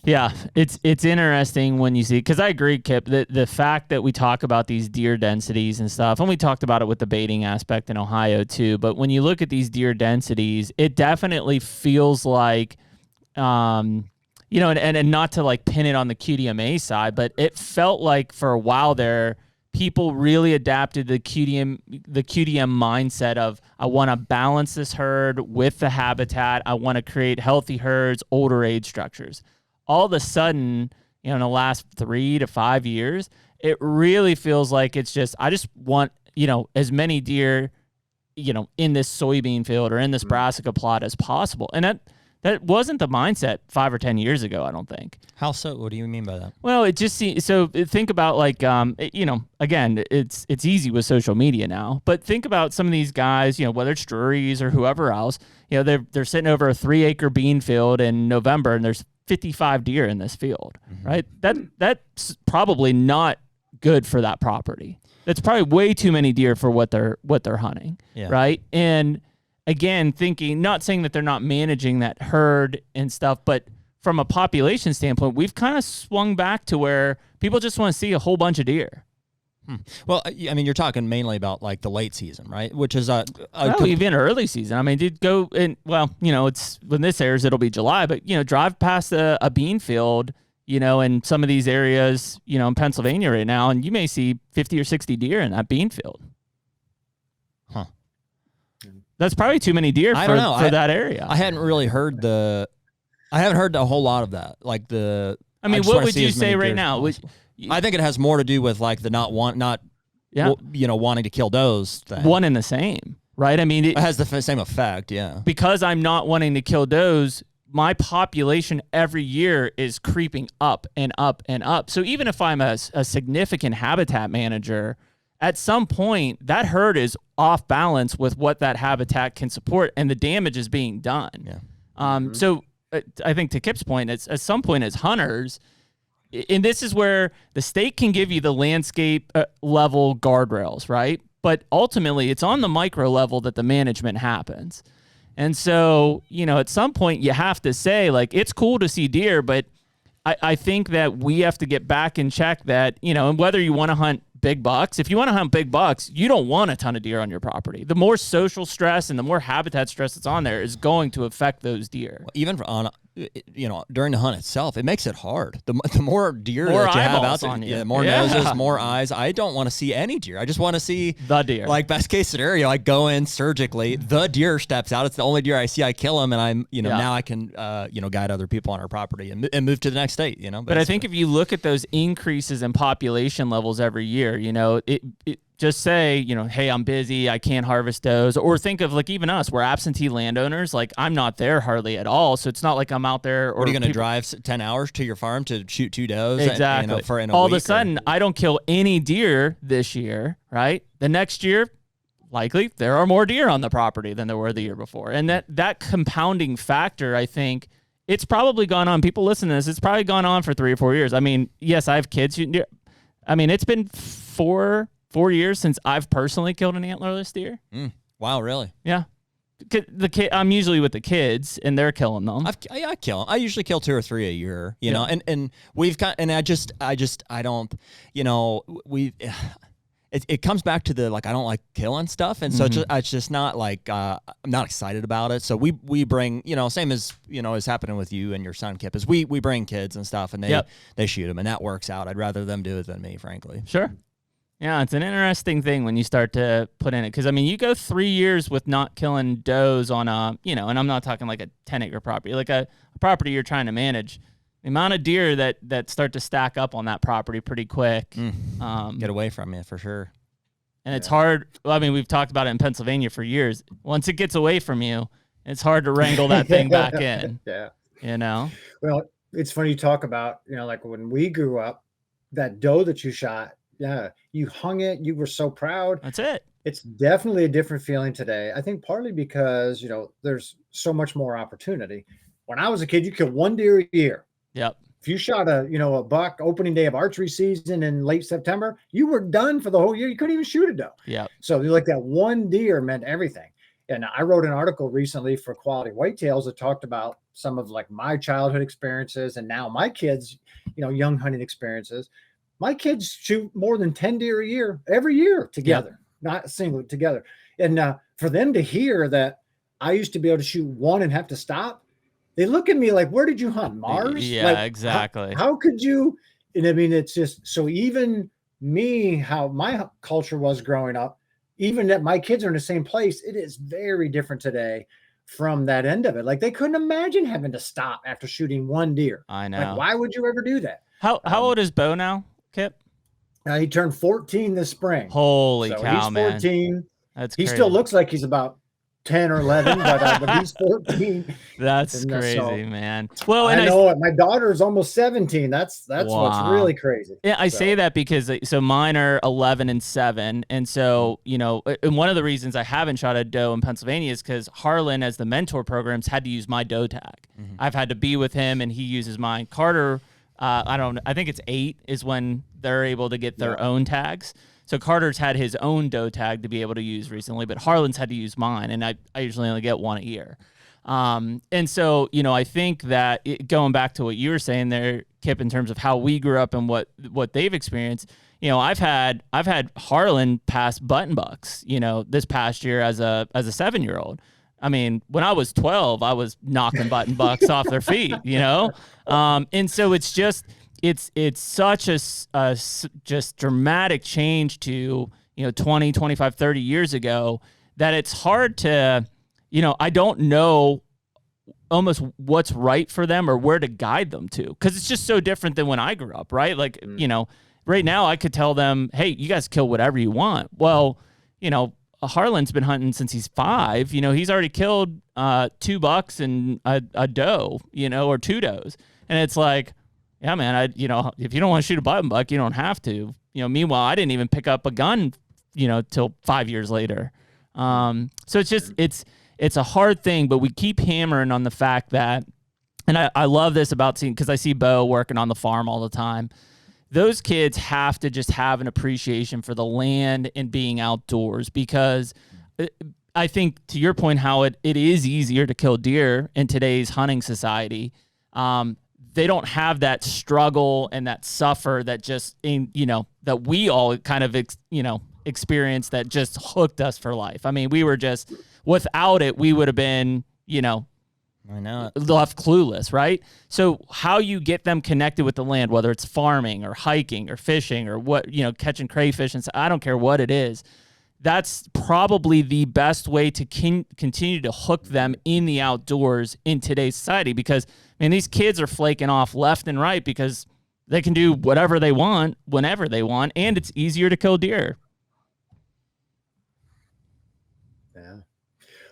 Yeah, it's interesting when you see, because I agree, Kip, that the fact that we talk about these deer densities and stuff, and we talked about it with the baiting aspect in Ohio too, but when you look at these deer densities, it definitely feels like and not to like pin it on the QDMA side, but it felt like for a while there, people really adapted the QDM mindset of, I want to balance this herd with the habitat. I want to create healthy herds, older age structures. All of a sudden, in the last 3 to 5 years, it really feels like it's just, I just want, as many deer, in this soybean field or in this brassica plot as possible. And that wasn't the mindset 5 or 10 years ago, I don't think. How so? What do you mean by that? Well, it just seems, so think about like, again, it's easy with social media now, but think about some of these guys, whether it's Drury's or whoever else, they're sitting over a 3-acre bean field in November and there's 55 deer in this field, right? That's probably not good for that property. That's probably way too many deer for what they're hunting, right? And again, not saying that they're not managing that herd and stuff, but from a population standpoint, we've kind of swung back to where people just want to see a whole bunch of deer. Well, I mean, you're talking mainly about like the late season, right? Which is even early season. I mean, did go in, it's when this airs, it'll be July, but drive past a bean field, in some of these areas, in Pennsylvania right now, and you may see 50 or 60 deer in that bean field. Huh. That's probably too many deer for that area. I hadn't really heard I haven't heard a whole lot of that. Like what would you say right now? I think it has more to do with like the wanting to kill does thing. One and the same, right? I mean, it has the same effect, yeah. Because I'm not wanting to kill does, my population every year is creeping up and up and up. So even if I'm a significant habitat manager, at some point that herd is off balance with what that habitat can support, and the damage is being done. Yeah. So I think to Kip's point, it's at some point as hunters, and this is where the state can give you the landscape level guardrails, right? But ultimately, it's on the micro level that the management happens. And so, at some point, you have to say, like, it's cool to see deer, but I think that we have to get back in check that, and whether you want to hunt big bucks, if you want to hunt big bucks, you don't want a ton of deer on your property. The more social stress and the more habitat stress that's on there is going to affect those deer. Even during the hunt itself, it makes it hard. The more deer that you have out there, more noses, more eyes. I don't want to see any deer. I just want to see the deer. Like best case scenario, I go in surgically, the deer steps out. It's the only deer I see. I kill him, and I'm now I can guide other people on our property and move to the next state. But I think if you look at those increases in population levels every year, it just say, hey, I'm busy, I can't harvest does. Or think of like even us, we're absentee landowners. Like I'm not there hardly at all. So it's not like I'm out there. Or what are you going to drive 10 hours to your farm to shoot 2 does? Exactly. All of a sudden, I don't kill any deer this year, right? The next year, likely there are more deer on the property than there were the year before. And that compounding factor, I think, it's probably gone on. People listen to this. It's probably gone on for 3 or 4 years. I mean, yes, I have kids. It's been 4 years since I've personally killed an antlerless deer. Wow, really? Yeah. I'm usually with the kids and they're killing them. I kill them. I usually kill 2 or 3 a year, know, and we've got, and I don't, it comes back to the, like, I don't like killing stuff. And so it's just not like, I'm not excited about it. So we bring, same as, is happening with you and your son, Kip, is we bring kids and stuff and they shoot them, and that works out. I'd rather them do it than me, frankly. Sure. Yeah, it's an interesting thing when you start to put in it. Because, you go 3 years with not killing does on a, and I'm not talking like a 10-acre property, like a property you're trying to manage. The amount of deer that start to stack up on that property pretty quick. Get away from you, for sure. And it's hard. We've talked about it in Pennsylvania for years. Once it gets away from you, it's hard to wrangle that thing back in. Yeah. Well, it's funny you talk about, like when we grew up, that doe that you shot, you hung it. You were so proud. That's it. It's definitely a different feeling today. I think partly because, there's so much more opportunity. When I was a kid, you killed 1 deer a year. Yep. If you shot a buck opening day of archery season in late September, you were done for the whole year. You couldn't even shoot a doe. Yeah. So like that 1 deer meant everything. And I wrote an article recently for Quality Whitetails that talked about some of like my childhood experiences and now my kids, young hunting experiences. My kids shoot more than 10 deer a year, every year together, not single together. And for them to hear that I used to be able to shoot 1 and have to stop, they look at me like, where did you hunt? Mars? Yeah, like, exactly. How could you? And I mean, it's just, so even me, how my culture was growing up, even that my kids are in the same place, it is very different today from that end of it. Like, they couldn't imagine having to stop after shooting one deer. I know. Like, why would you ever do that? How old is Bo now, Kip? He turned 14 this spring. Holy cow, he's man. 14. That's he crazy. still looks like he's about 10 or 11, but he's 14. That's crazy, man. Well, and I know it. My daughter is almost 17. That's wow. What's really crazy. Yeah, I say that because mine are 11 and 7, and so and one of the reasons I haven't shot a doe in Pennsylvania is because Harlan, as the mentor programs, had to use my doe tag. Mm-hmm. I've had to be with him, and he uses mine. Carter, I think it's 8 is when they're able to get their own tags. So Carter's had his own doe tag to be able to use recently, but Harlan's had to use mine, and I usually only get one a year. And so, I think that going back to what you were saying there, Kip, in terms of how we grew up and what they've experienced, I've had Harlan pass button bucks, this past year as a 7-year-old. I mean, when I was 12, I was knocking button bucks off their feet, and so it's just, it's such a just dramatic change to, 20, 25, 30 years ago that it's hard to, I don't know almost what's right for them or where to guide them to, because it's just so different than when I grew up, right? Like, right now I could tell them, hey, you guys kill whatever you want. Well, Harlan's been hunting since he's 5. He's already killed 2 bucks and a doe, or 2 does. And it's like, yeah, man, if you don't want to shoot a button buck, you don't have to. Meanwhile, I didn't even pick up a gun, till 5 years later. So it's just, it's a hard thing, but we keep hammering on the fact that, and I love this about seeing, because I see Bo working on the farm all the time. Those kids have to just have an appreciation for the land and being outdoors, because I think, to your point, how it is easier to kill deer in today's hunting society. They don't have that struggle and that suffer that just, that we all kind of, experienced, that just hooked us for life. I mean, we were just, without it, we would have been, I know, left clueless, right? So how you get them connected with the land, whether it's farming or hiking or fishing or what, catching crayfish, and I don't care what it is, that's probably the best way to continue to hook them in the outdoors in today's society, because, these kids are flaking off left and right because they can do whatever they want, whenever they want, and it's easier to kill deer. Yeah.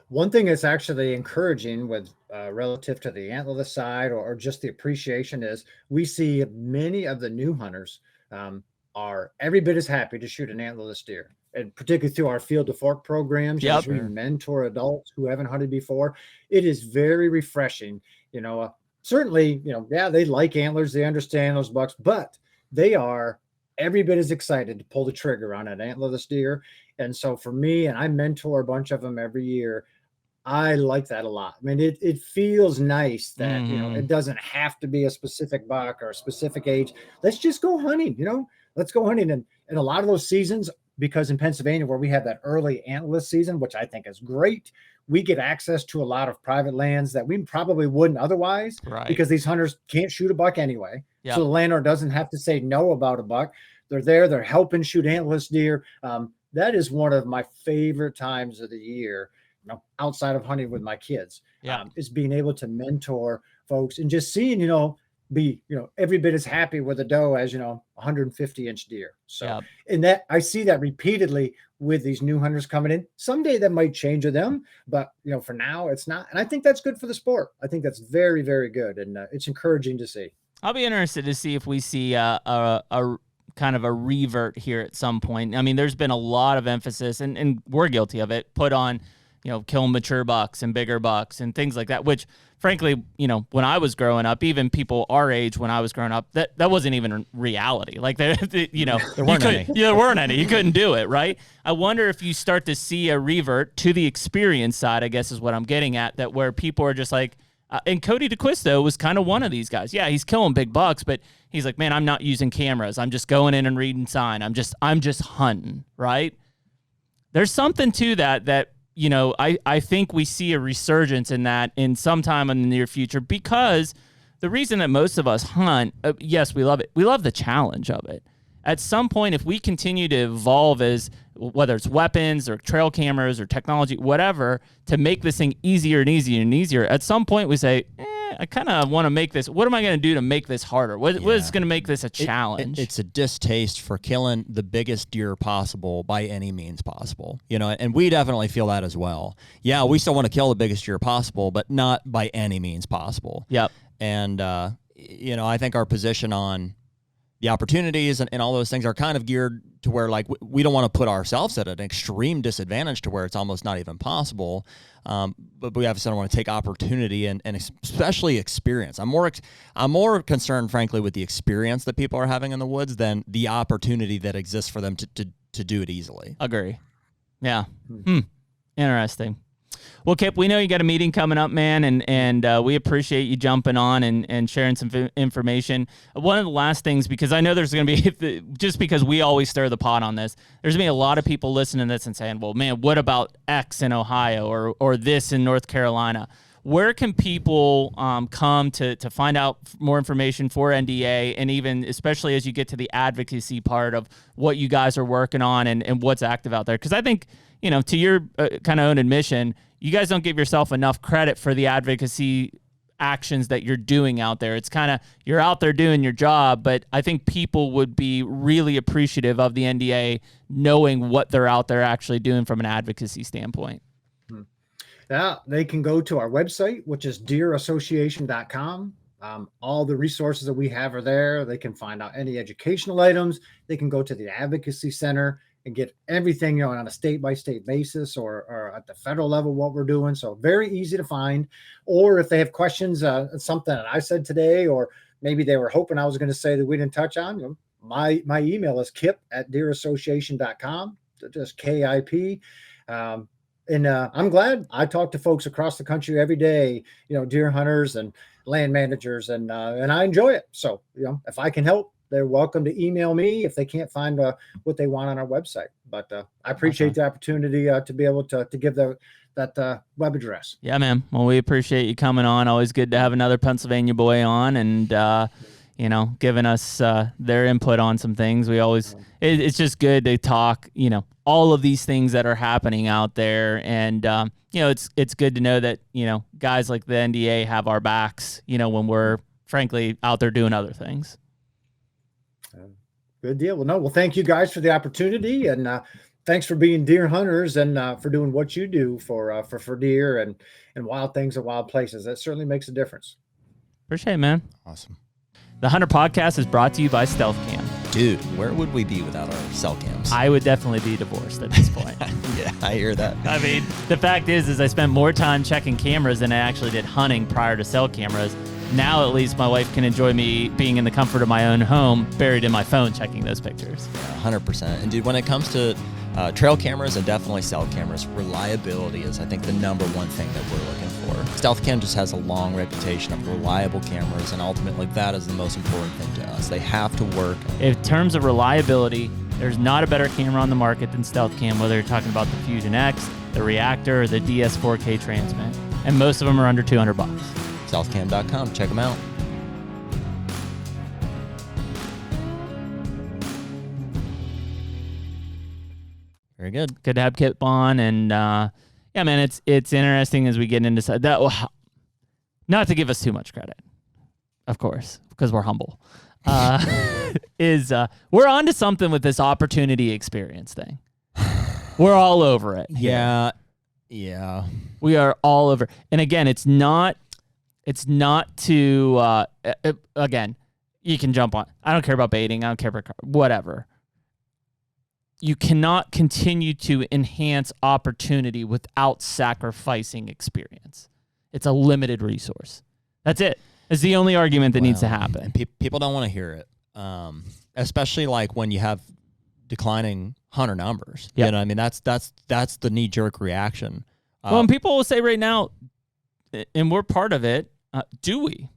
One thing that's actually encouraging with relative to the antlerless side or just the appreciation is we see many of the new hunters are every bit as happy to shoot an antlerless deer, and particularly through our field to fork programs. Yep. As we mentor adults who haven't hunted before, it is very refreshing. Certainly, they like antlers, they understand those bucks, but they are every bit as excited to pull the trigger on an antlerless deer. And so for me, and I mentor a bunch of them every year, I like that a lot. I mean, it feels nice that, it doesn't have to be a specific buck or a specific age. Let's just go hunting, let's go hunting. And a lot of those seasons, because in Pennsylvania, where we have that early antlerless season, which I think is great, we get access to a lot of private lands that we probably wouldn't otherwise, right? Because these hunters can't shoot a buck anyway. Yep. So the landowner doesn't have to say no about a buck. They're there, they're helping shoot antlerless deer. That is one of my favorite times of the year, outside of hunting with my kids, is being able to mentor folks and just seeing, be, every bit as happy with a doe as, 150-inch deer. So, and that I see that repeatedly with these new hunters coming in. Someday that might change with them, but, for now it's not. And I think that's good for the sport. I think that's very, very good. And it's encouraging to see. I'll be interested to see if we see a kind of a revert here at some point. I mean, there's been a lot of emphasis, and we're guilty of it, put on, kill mature bucks and bigger bucks and things like that, which frankly, when I was growing up, even people our age, when I was growing up, that wasn't even reality. Like, there weren't any. There weren't any. You couldn't do it, right? I wonder if you start to see a revert to the experience side, I guess is what I'm getting at, that where people are just like, and Cody DeQuisto was kind of one of these guys. Yeah, he's killing big bucks, but he's like, man, I'm not using cameras. I'm just going in and reading sign. I'm just hunting, right? There's something to that I think we see a resurgence in that in sometime in the near future, because the reason that most of us hunt, yes, we love it. We love the challenge of it. At some point, if we continue to evolve as whether it's weapons or trail cameras or technology, whatever, to make this thing easier and easier and easier, at some point we say, I kind of want to make this. What am I going to do to make this harder? What is going to make this a challenge? It's a distaste for killing the biggest deer possible by any means possible. And we definitely feel that as well. Yeah, we still want to kill the biggest deer possible, but not by any means possible. Yep. And, I think our position on the opportunities and all those things are kind of geared to where, like, we don't want to put ourselves at an extreme disadvantage to where it's almost not even possible. But we obviously don't want to take opportunity and especially experience. I'm more concerned, frankly, with the experience that people are having in the woods than the opportunity that exists for them to do it easily. Agree. Yeah. Interesting. Well, Kip, we know you got a meeting coming up, man, and we appreciate you jumping on and sharing some information. One of the last things, because I know there's going to be, just because we always stir the pot on this, there's going to be a lot of people listening to this and saying, well, man, what about X in Ohio or this in North Carolina? Where can people come to find out more information for NDA, and even especially as you get to the advocacy part of what you guys are working on and what's active out there? Because I think, to your kind of own admission, you guys don't give yourself enough credit for the advocacy actions that you're doing out there. It's kind of, you're out there doing your job, but I think people would be really appreciative of the NDA knowing what they're out there actually doing from an advocacy standpoint. Yeah, they can go to our website, which is deerassociation.com. All the resources that we have are there. They can find out any educational items. They can go to the Advocacy Center and get everything, on a state-by-state basis or at the federal level, what we're doing. So very easy to find. Or if they have questions, something that I said today, or maybe they were hoping I was going to say that we didn't touch on, my email is kip@deerassociation.com, just KIP. And I'm glad. I talk to folks across the country every day, deer hunters and land managers, and I enjoy it. So, if I can help, they're welcome to email me if they can't find what they want on our website. But I appreciate the opportunity to be able to give that web address. Yeah, man. Well, we appreciate you coming on. Always good to have another Pennsylvania boy on and, giving us their input on some things. We always, it's just good to talk, all of these things that are happening out there. And, it's good to know that, guys like the NDA have our backs, when we're frankly out there doing other things. Good deal. Well, thank you guys for the opportunity, and thanks for being deer hunters and for doing what you do for deer and wild things and wild places. That certainly makes a difference. Appreciate it, man. Awesome. The HUNTR Podcast is brought to you by Stealth Cam. Dude, where would we be without our cell cams? I would definitely be divorced at this point. Yeah, I hear that. I mean, the fact is I spent more time checking cameras than I actually did hunting prior to cell cameras. Now, at least, my wife can enjoy me being in the comfort of my own home, buried in my phone, checking those pictures. Yeah, 100%. And, dude, when it comes to trail cameras and definitely cell cameras, reliability is, I think, the number one thing that we're looking for. Stealth Cam just has a long reputation of reliable cameras, and ultimately, that is the most important thing to us. They have to work. In terms of reliability, there's not a better camera on the market than Stealth Cam, whether you're talking about the Fusion X, the Reactor, or the DS4K Transmit. And most of them are under $200. Stealthcam.com. Check them out. Very good. Good to have Kip on, and yeah, man, it's interesting as we get into that. Not to give us too much credit, of course, because we're humble. We're on to something with this opportunity experience thing. We're all over it. Yeah. We are all over. And again, it's not to, again, you can jump on. I don't care about baiting. I don't care about whatever. You cannot continue to enhance opportunity without sacrificing experience. It's a limited resource. That's it. It's the only argument that needs to happen. And people don't want to hear it, especially like when you have declining hunter numbers. Yep. You know, I mean, that's the knee-jerk reaction. Well, and people will say right now, and we're part of it, do we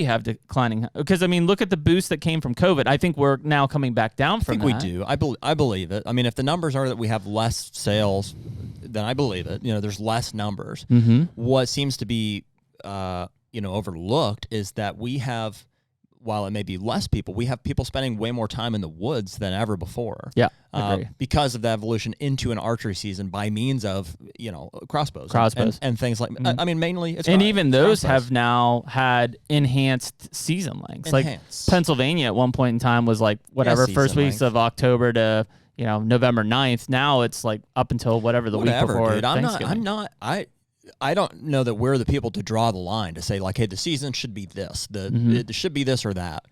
have declining? Because, I mean, look at the boost that came from COVID. I think we're now coming back down from that. I think we do. I believe it. I mean, if the numbers are that we have less sales then I believe it. There's less numbers. Mm-hmm. What seems to be, overlooked is that we have, while it may be less people, we have people spending way more time in the woods than ever before. Yeah, because of the evolution into an archery season by means of, crossbows. And things like, I mean, mainly it's and even those crossbows. have now had enhanced season lengths. Like Pennsylvania at one point in time was like whatever, first weeks length of October to, November 9th. Now it's like up until whatever the week before dude. Thanksgiving. I don't know that we're the people to draw the line to say like, hey, the season should be this, it should be this or that.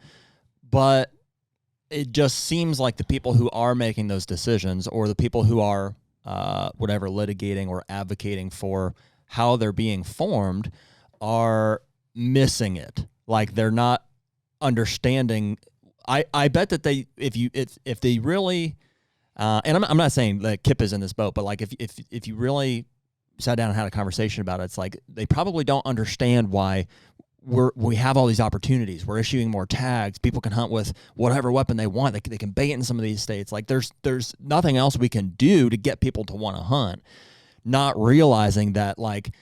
But it just seems like the people who are making those decisions, or the people who are litigating or advocating for how they're being formed, are missing it. Like they're not understanding. I bet that if they really, and I'm not saying that Kip is in this boat, but like if you really sat down and had a conversation about it, it's like they probably don't understand why we have all these opportunities. We're issuing more tags. People can hunt with whatever weapon they want. They can bait in some of these states. Like there's nothing else we can do to get people to want to hunt. Not realizing that like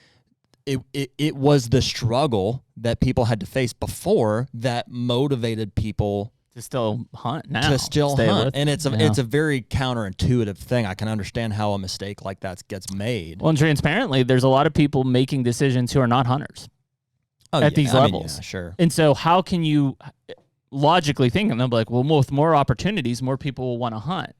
it was the struggle that people had to face before that motivated people to still hunt now. To still hunt. And it's a very counterintuitive thing. I can understand how a mistake like that gets made. Well, and transparently, there's a lot of people making decisions who are not hunters at these levels. Yeah, sure. And so how can you logically think, and they'll be like, well, with more opportunities, more people will want to hunt.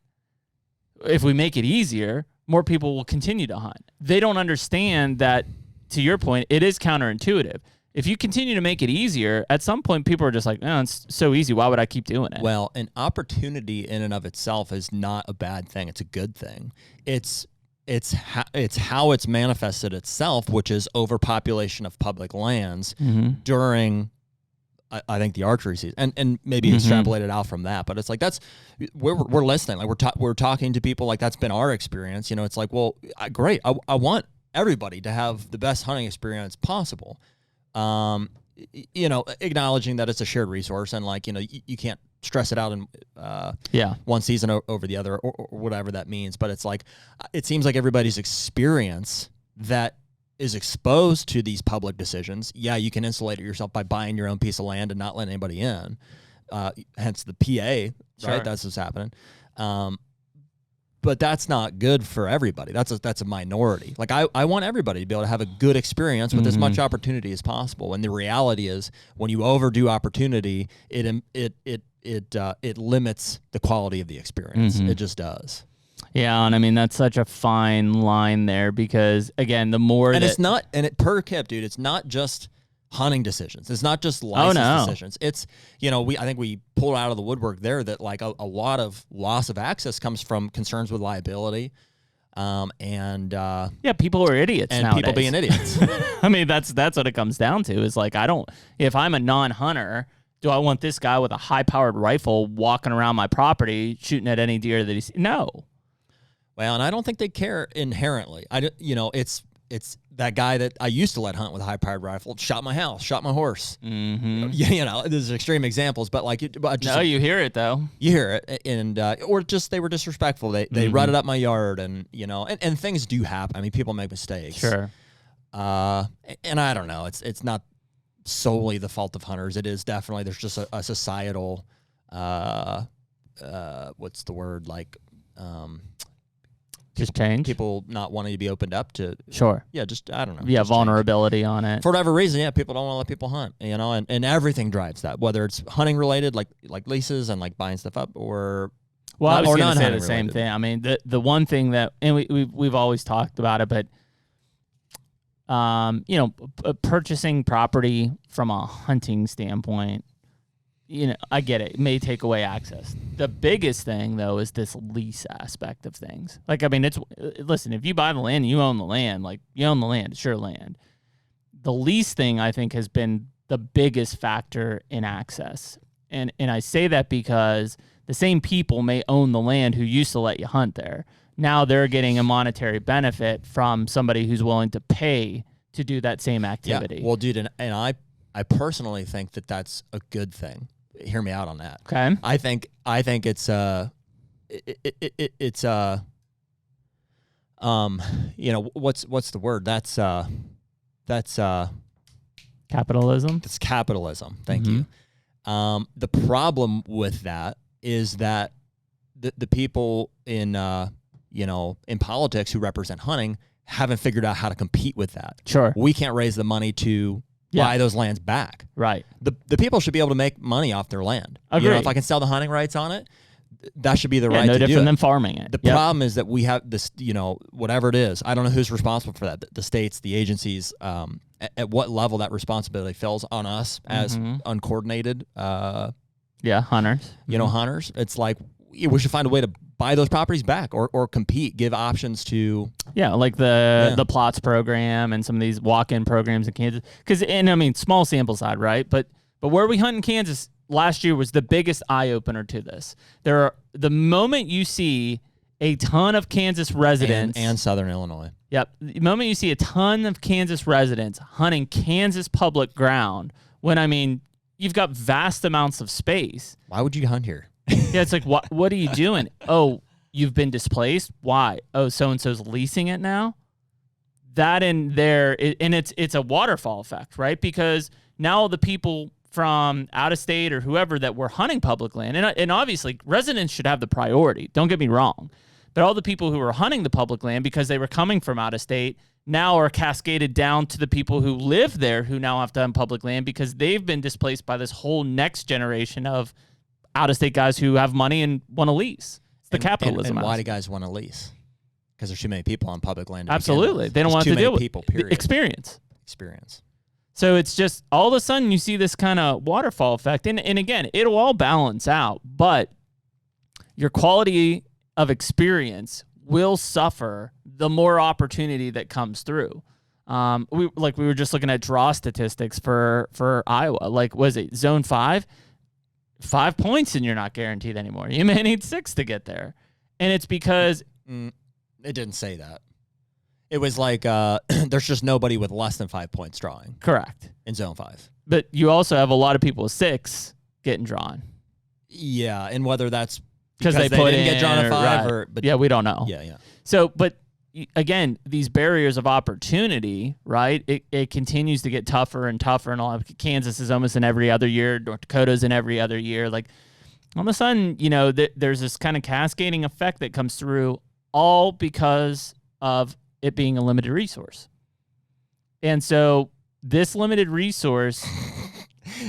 If we make it easier, more people will continue to hunt. They don't understand that, to your point, it is counterintuitive. If you continue to make it easier, at some point people are just like, oh, it's so easy. Why would I keep doing it? Well, an opportunity in and of itself is not a bad thing. It's a good thing. It's how it's manifested itself, which is overpopulation of public lands during, I think, the archery season, and maybe extrapolate it out from that. But it's like we're listening, like we're talking to people, like that's been our experience. It's like, well, great. I want everybody to have the best hunting experience possible. Acknowledging that it's a shared resource, and like, you can't stress it out in one season over the other, or whatever that means. But it's like, it seems like everybody's experience that is exposed to these public decisions. Yeah, you can insulate yourself by buying your own piece of land and not letting anybody in. Hence the PA, sure. Right? That's what's happening. But that's not good for everybody. That's a minority. Like I want everybody to be able to have a good experience with as much opportunity as possible. And the reality is, when you overdo opportunity, it limits the quality of the experience. It just does. Yeah, and I mean that's such a fine line there, because again, the more per Kip, dude, it's not just hunting decisions. It's not just license decisions. It's, I think we pulled out of the woodwork there that like a lot of loss of access comes from concerns with liability. People are idiots and nowadays. People being idiots. I mean, that's what it comes down to, is like, if I'm a non-hunter, do I want this guy with a high-powered rifle walking around my property shooting at any deer that he's... No. Well, and I don't think they care inherently. It's that guy that I used to let hunt with a high-powered rifle, shot my house, shot my horse. There's extreme examples, but like... you hear it, though. You hear it, and or just they were disrespectful. They rutted up my yard, and and things do happen. I mean, people make mistakes. Sure. And I don't know. It's not solely the fault of hunters. It is definitely, there's just a societal, what's the word, like... Just change? People not wanting to be opened up to... Sure. Yeah, just, I don't know. Yeah, vulnerability on it. For whatever reason, people don't want to let people hunt, and everything drives that, whether it's hunting related, like leases and like buying stuff up, or... Well, I was going to say the same thing. I mean, the one thing that, and we've always talked about it, but, purchasing property from a hunting standpoint, I get it. It may take away access. The biggest thing, though, is this lease aspect of things. Like, I mean, listen, if you buy the land, you own the land. Like, you own the land. It's your land. The lease thing, I think, has been the biggest factor in access. And I say that because the same people may own the land who used to let you hunt there. Now they're getting a monetary benefit from somebody who's willing to pay to do that same activity. Yeah. Well, dude, and I personally think that that's a good thing. Hear me out on that. Okay. I think it's what's the word? That's Capitalism. That's capitalism. Thank you. The problem with that is that the people in politics who represent hunting haven't figured out how to compete with that. Sure. We can't raise the money to buy those lands back. Right. The people should be able to make money off their land. Agreed. If I can sell the hunting rights on it, that should be the right no to do it. different than farming it. The problem is that we have this, whatever it is, I don't know who's responsible for that. The states, the agencies, at what level that responsibility falls on us as uncoordinated, hunters. Hunters. It's like we should find a way to buy those properties back or compete, give options to. Yeah, like the plots program and some of these walk-in programs in Kansas. Small sample side, right? But where we hunt in Kansas last year was the biggest eye-opener to this. The moment you see a ton of Kansas residents and Southern Illinois. Yep. The moment you see a ton of Kansas residents hunting Kansas public ground, you've got vast amounts of space. Why would you hunt here? Yeah, it's like, what are you doing? Oh, you've been displaced? Why? Oh, so-and-so's leasing it now? That in there, and it's a waterfall effect, right? Because now the people from out of state or whoever that were hunting public land, and obviously residents should have the priority, don't get me wrong, but all the people who were hunting the public land because they were coming from out of state now are cascaded down to the people who live there who now have to hunt public land because they've been displaced by this whole next generation of out-of-state guys who have money and want to lease. It's the capitalism. And why do guys want to lease? Because there's too many people on public land. Absolutely. They don't want to deal with people, period. Experience. So it's just all of a sudden you see this kind of waterfall effect. And again, it'll all balance out, but your quality of experience will suffer the more opportunity that comes through. We were just looking at draw statistics for Iowa. Like, was it zone 5? 5 points and you're not guaranteed anymore. You may need 6 to get there. And it's because it didn't say that. It was like there's just nobody with less than 5 points drawing. Correct. In zone 5. But you also have a lot of people with 6 getting drawn. Yeah, and whether that's because they didn't get drawn at 5 right. But we don't know. Yeah. So, but again, these barriers of opportunity, right? It continues to get tougher and tougher, and Kansas is almost in every other year. North Dakota's in every other year. Like, all of a sudden, there's this kind of cascading effect that comes through, all because of it being a limited resource. And so this limited resource.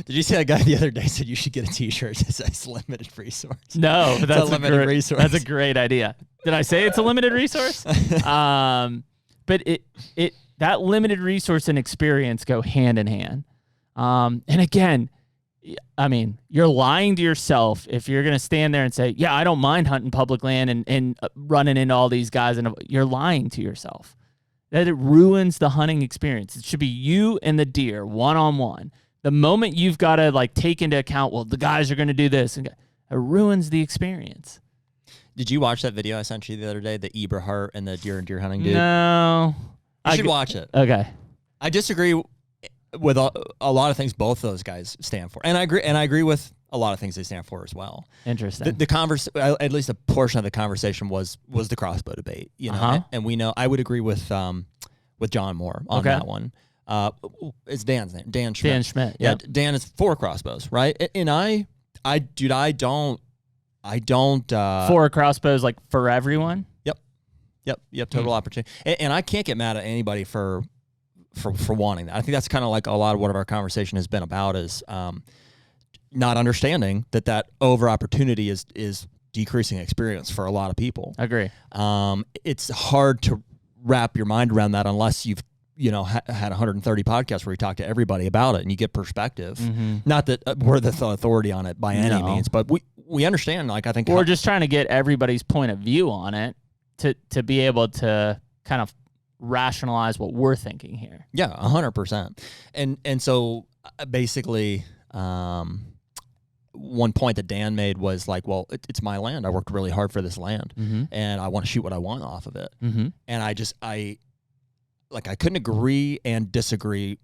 Did you see that guy the other day said you should get a T-shirt that says limited resource? No, but that's a limited resource. That's a great idea. Did I say it's a limited resource? But that limited resource and experience go hand in hand. And again, you're lying to yourself if you're going to stand there and say, yeah, I don't mind hunting public land and running into all these guys. And you're lying to yourself. That it ruins the hunting experience. It should be you and the deer one-on-one. The moment you've got to take into account, well, the guys are going to do this, and it ruins the experience. Did you watch that video I sent you the other day, the Eberhart and the deer hunting dude? No. You should watch it. Okay. I disagree with a lot of things both those guys stand for, and I agree with a lot of things they stand for as well. Interesting. The at least a portion of the conversation was the crossbow debate, and we know I would agree with John Moore on that one. It's Dan's name, Dan Schmidt. Dan Schmidt. Yeah, Dan is for crossbows, right? And I don't. 4 crossbows for everyone. Yep. Total opportunity, and I can't get mad at anybody for wanting that. I think that's kind of a lot of what our conversation has been about is not understanding that over opportunity is decreasing experience for a lot of people. I agree. It's hard to wrap your mind around that unless you've had 130 podcasts where you talk to everybody about it and you get perspective. Mm-hmm. Not that we're the authority on it by any means, but we understand. I think we're just trying to get everybody's point of view on it to be able to kind of rationalize what we're thinking here. Yeah, 100%. And so basically, one point that Dan made was well, it's my land. I worked really hard for this land, and I want to shoot what I want off of it. Mm-hmm. And I couldn't agree and disagree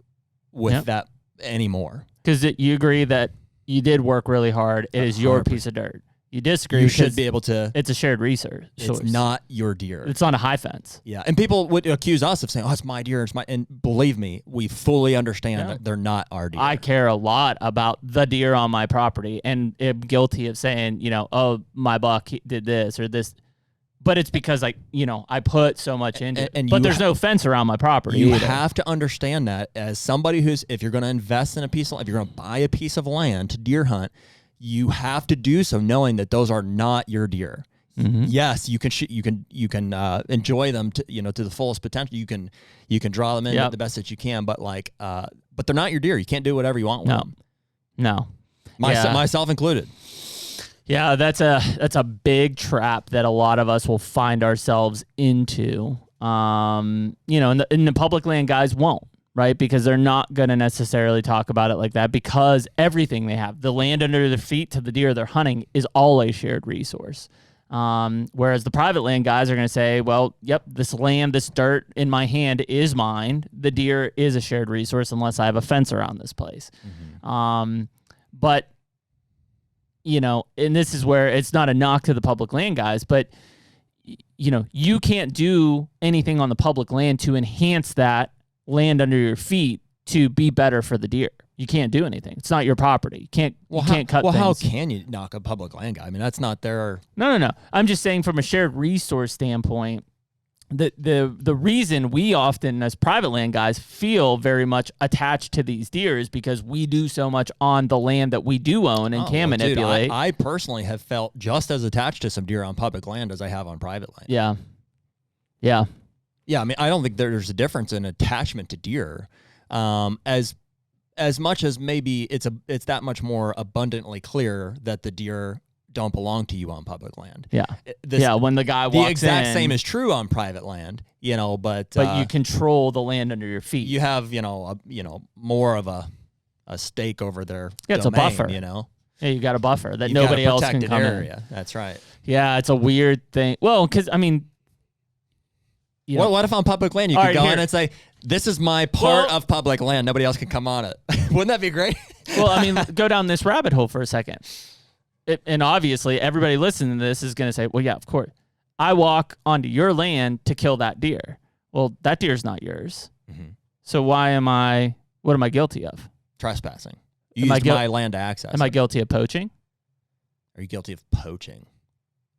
with that anymore. Because you agree that you did work really hard. It is your piece of dirt. You disagree. You should because be able to. It's a shared resource. It's not your deer. It's on a high fence. Yeah, and people would accuse us of saying, "Oh, it's my deer." It's my, and believe me, we fully understand that they're not our deer. I care a lot about the deer on my property, and am guilty of saying, oh, my buck did this or this, but it's because I put so much into it. But there's no fence around my property. You either. have to understand that as somebody if you're going to invest in a piece of, if you're going to buy a piece of land to deer hunt, you have to do so knowing that those are not your deer. Mm-hmm. Yes, you can enjoy them to the fullest potential. You can draw them in the best that you can, but but they're not your deer. You can't do whatever you want with them. No, myself included. Yeah, that's a big trap that a lot of us will find ourselves into. And the public land guys won't, right? Because they're not going to necessarily talk about it like that, because everything they have, the land under their feet to the deer they're hunting, is all a shared resource. Whereas the private land guys are going to say, well, yep, this land, this dirt in my hand is mine. The deer is a shared resource unless I have a fence around this place. Mm-hmm. But and this is where it's not a knock to the public land guys, but you can't do anything on the public land to enhance that land under your feet to be better for the deer. You can't do anything. It's not your property. You can't cut things. How can you knock a public land guy? I mean, that's not their... No. I'm just saying from a shared resource standpoint, the reason we often, as private land guys, feel very much attached to these deer is because we do so much on the land that we do own and can manipulate. Dude, I personally have felt just as attached to some deer on public land as I have on private land. Yeah. I mean, I don't think there's a difference in attachment to deer, as much as maybe it's that much more abundantly clear that the deer don't belong to you on public land. Yeah. When the guy walks in, the exact same is true on private land, but you control the land under your feet. You have, more of a stake over their domain, it's a buffer. Yeah, you got a buffer that nobody else can come in. That's right. Yeah, it's a weird thing. Well, because I mean, what if on public land you could go in and say, "This is my part of public land. Nobody else can come on it." Wouldn't that be great? Well, I mean, go down this rabbit hole for a second. And obviously, everybody listening to this is going to say, well, yeah, of course. I walk onto your land to kill that deer. Well, that deer's not yours. Mm-hmm. So what am I guilty of? Trespassing. You used my land to access. Am I guilty of poaching? Are you guilty of poaching?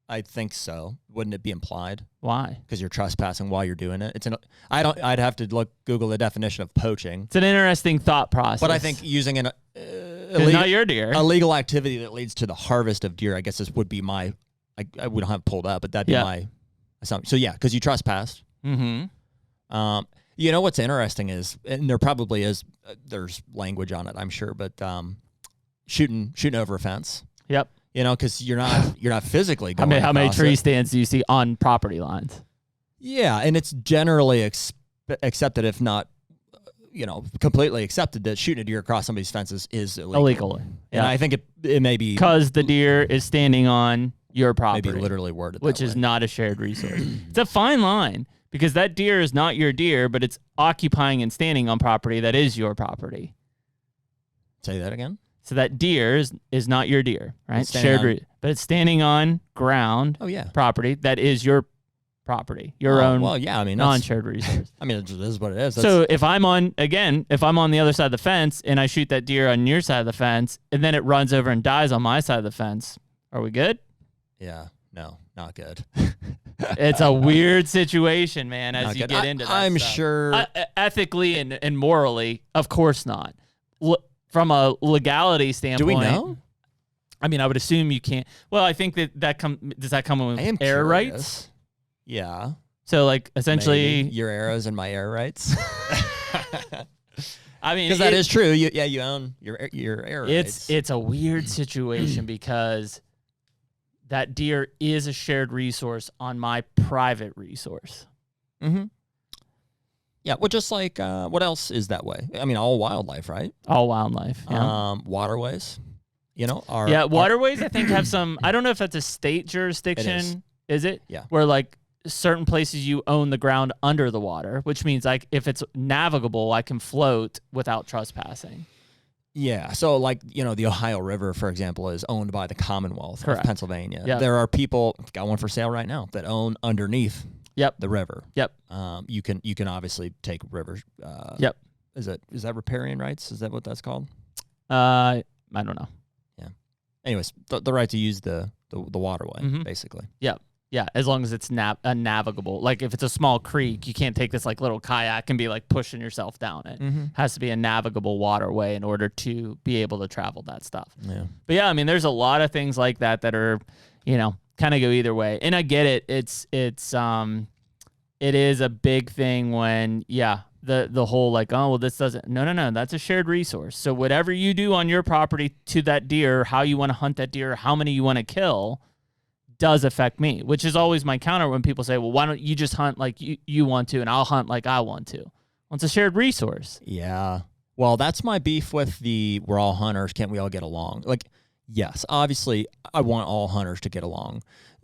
I think so. Wouldn't it be implied? Why? Because you're trespassing while you're doing it. I'd have to Google the definition of poaching. It's an interesting thought process. But I think using it's not your deer. A legal activity that leads to the harvest of deer, I guess this would be we don't have it pulled up, but that'd be my assumption. So yeah, because you trespassed. Mm-hmm. What's interesting is, and there probably is, there's language on it, I'm sure, but shooting over a fence. Yep. Because you're not physically going. How many tree stands do you see on property lines? Yeah, and it's generally accepted, if not, completely accepted, that shooting a deer across somebody's fences is illegal. Yeah. And I think it may be because the deer is standing on your property, maybe literally worded, which is not a shared resource. It's a fine line because that deer is not your deer, but it's occupying and standing on property that is your property. Say that again. So that deer is not your deer, right? But it's standing on ground, property that is your property, your own. Well, yeah, I mean, non-shared resource. I mean, this is what it is. So if I'm on the other side of the fence and I shoot that deer on your side of the fence, and then it runs over and dies on my side of the fence, are we good? Yeah, no, not good. It's a weird situation, man. As you get into that, I'm stuff. Sure, ethically and morally, of course not. From a legality standpoint, do we know? I mean, I would assume you can't. Well, I think does that come with air rights? Yeah. So, essentially, maybe your arrows and my air rights. I mean, because that is true. You own your air rights. It's a weird situation because that deer is a shared resource on my private resource. Mm-hmm. Yeah, well, just like what else is that way? I mean, all wildlife, right? All wildlife. Yeah. Waterways, waterways. I think have some. I don't know if that's a state jurisdiction. Is it? Yeah. Where certain places you own the ground under the water, which means if it's navigable, I can float without trespassing. Yeah. So like, the Ohio River, for example, is owned by the Commonwealth Correct. of Pennsylvania. Yep. There are people, got one for sale right now, that own underneath the river. Yep. You can obviously take rivers. Yep. Is that riparian rights? Is that what that's called? I don't know. Yeah. Anyways, the right to use the waterway, basically. Yep. Yeah, as long as it's navigable. Like if it's a small creek, you can't take this like little kayak and be like pushing yourself down it. Has to be a navigable waterway in order to be able to travel that stuff. Yeah. But yeah, I mean, there's a lot of things like that are, kind of go either way. And I get it. It is a big thing when, the whole like, oh, well, this doesn't, no, that's a shared resource. So whatever you do on your property to that deer, how you want to hunt that deer, how many you want to kill, does affect me, which is always my counter when people say, well, why don't you just hunt like you want to and I'll hunt like I want to? Well, it's a shared resource. Yeah. Well, that's my beef with we're all hunters. Can't we all get along? Like, yes, obviously I want all hunters to get along.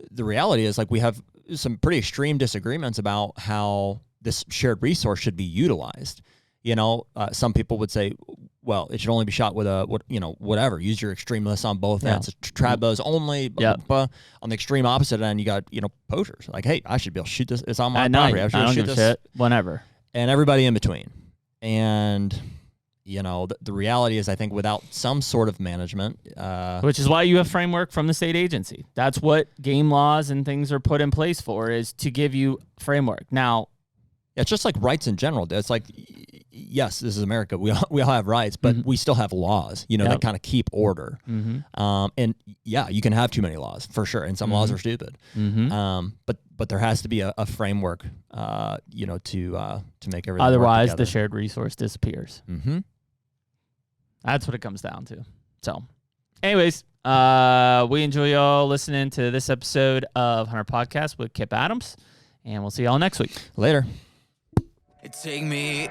The reality is like we have some pretty extreme disagreements about how this shared resource should be utilized. Some people would say, well, it should only be shot with whatever. Use your extremists on both ends. Trap bows only. On the extreme opposite end, you got, poachers. Like, hey, I should be able to shoot this. It's on my property. I should shoot this. Shit. Whenever. And everybody in between. And, the reality is, I think without some sort of management. Which is why you have framework from the state agency. That's what game laws and things are put in place for, is to give you framework. Now, it's just like rights in general. It's like, yes, this is America. We all have rights, but we still have laws, that kind of keep order. And yeah, you can have too many laws for sure. And some laws are stupid. But there has to be a framework, to make everything. Otherwise, work the shared resource disappears. That's what it comes down to. So, anyways, we enjoy y'all listening to this episode of HUNTR Podcast with Kip Adams, and we'll see y'all next week. Later. Take me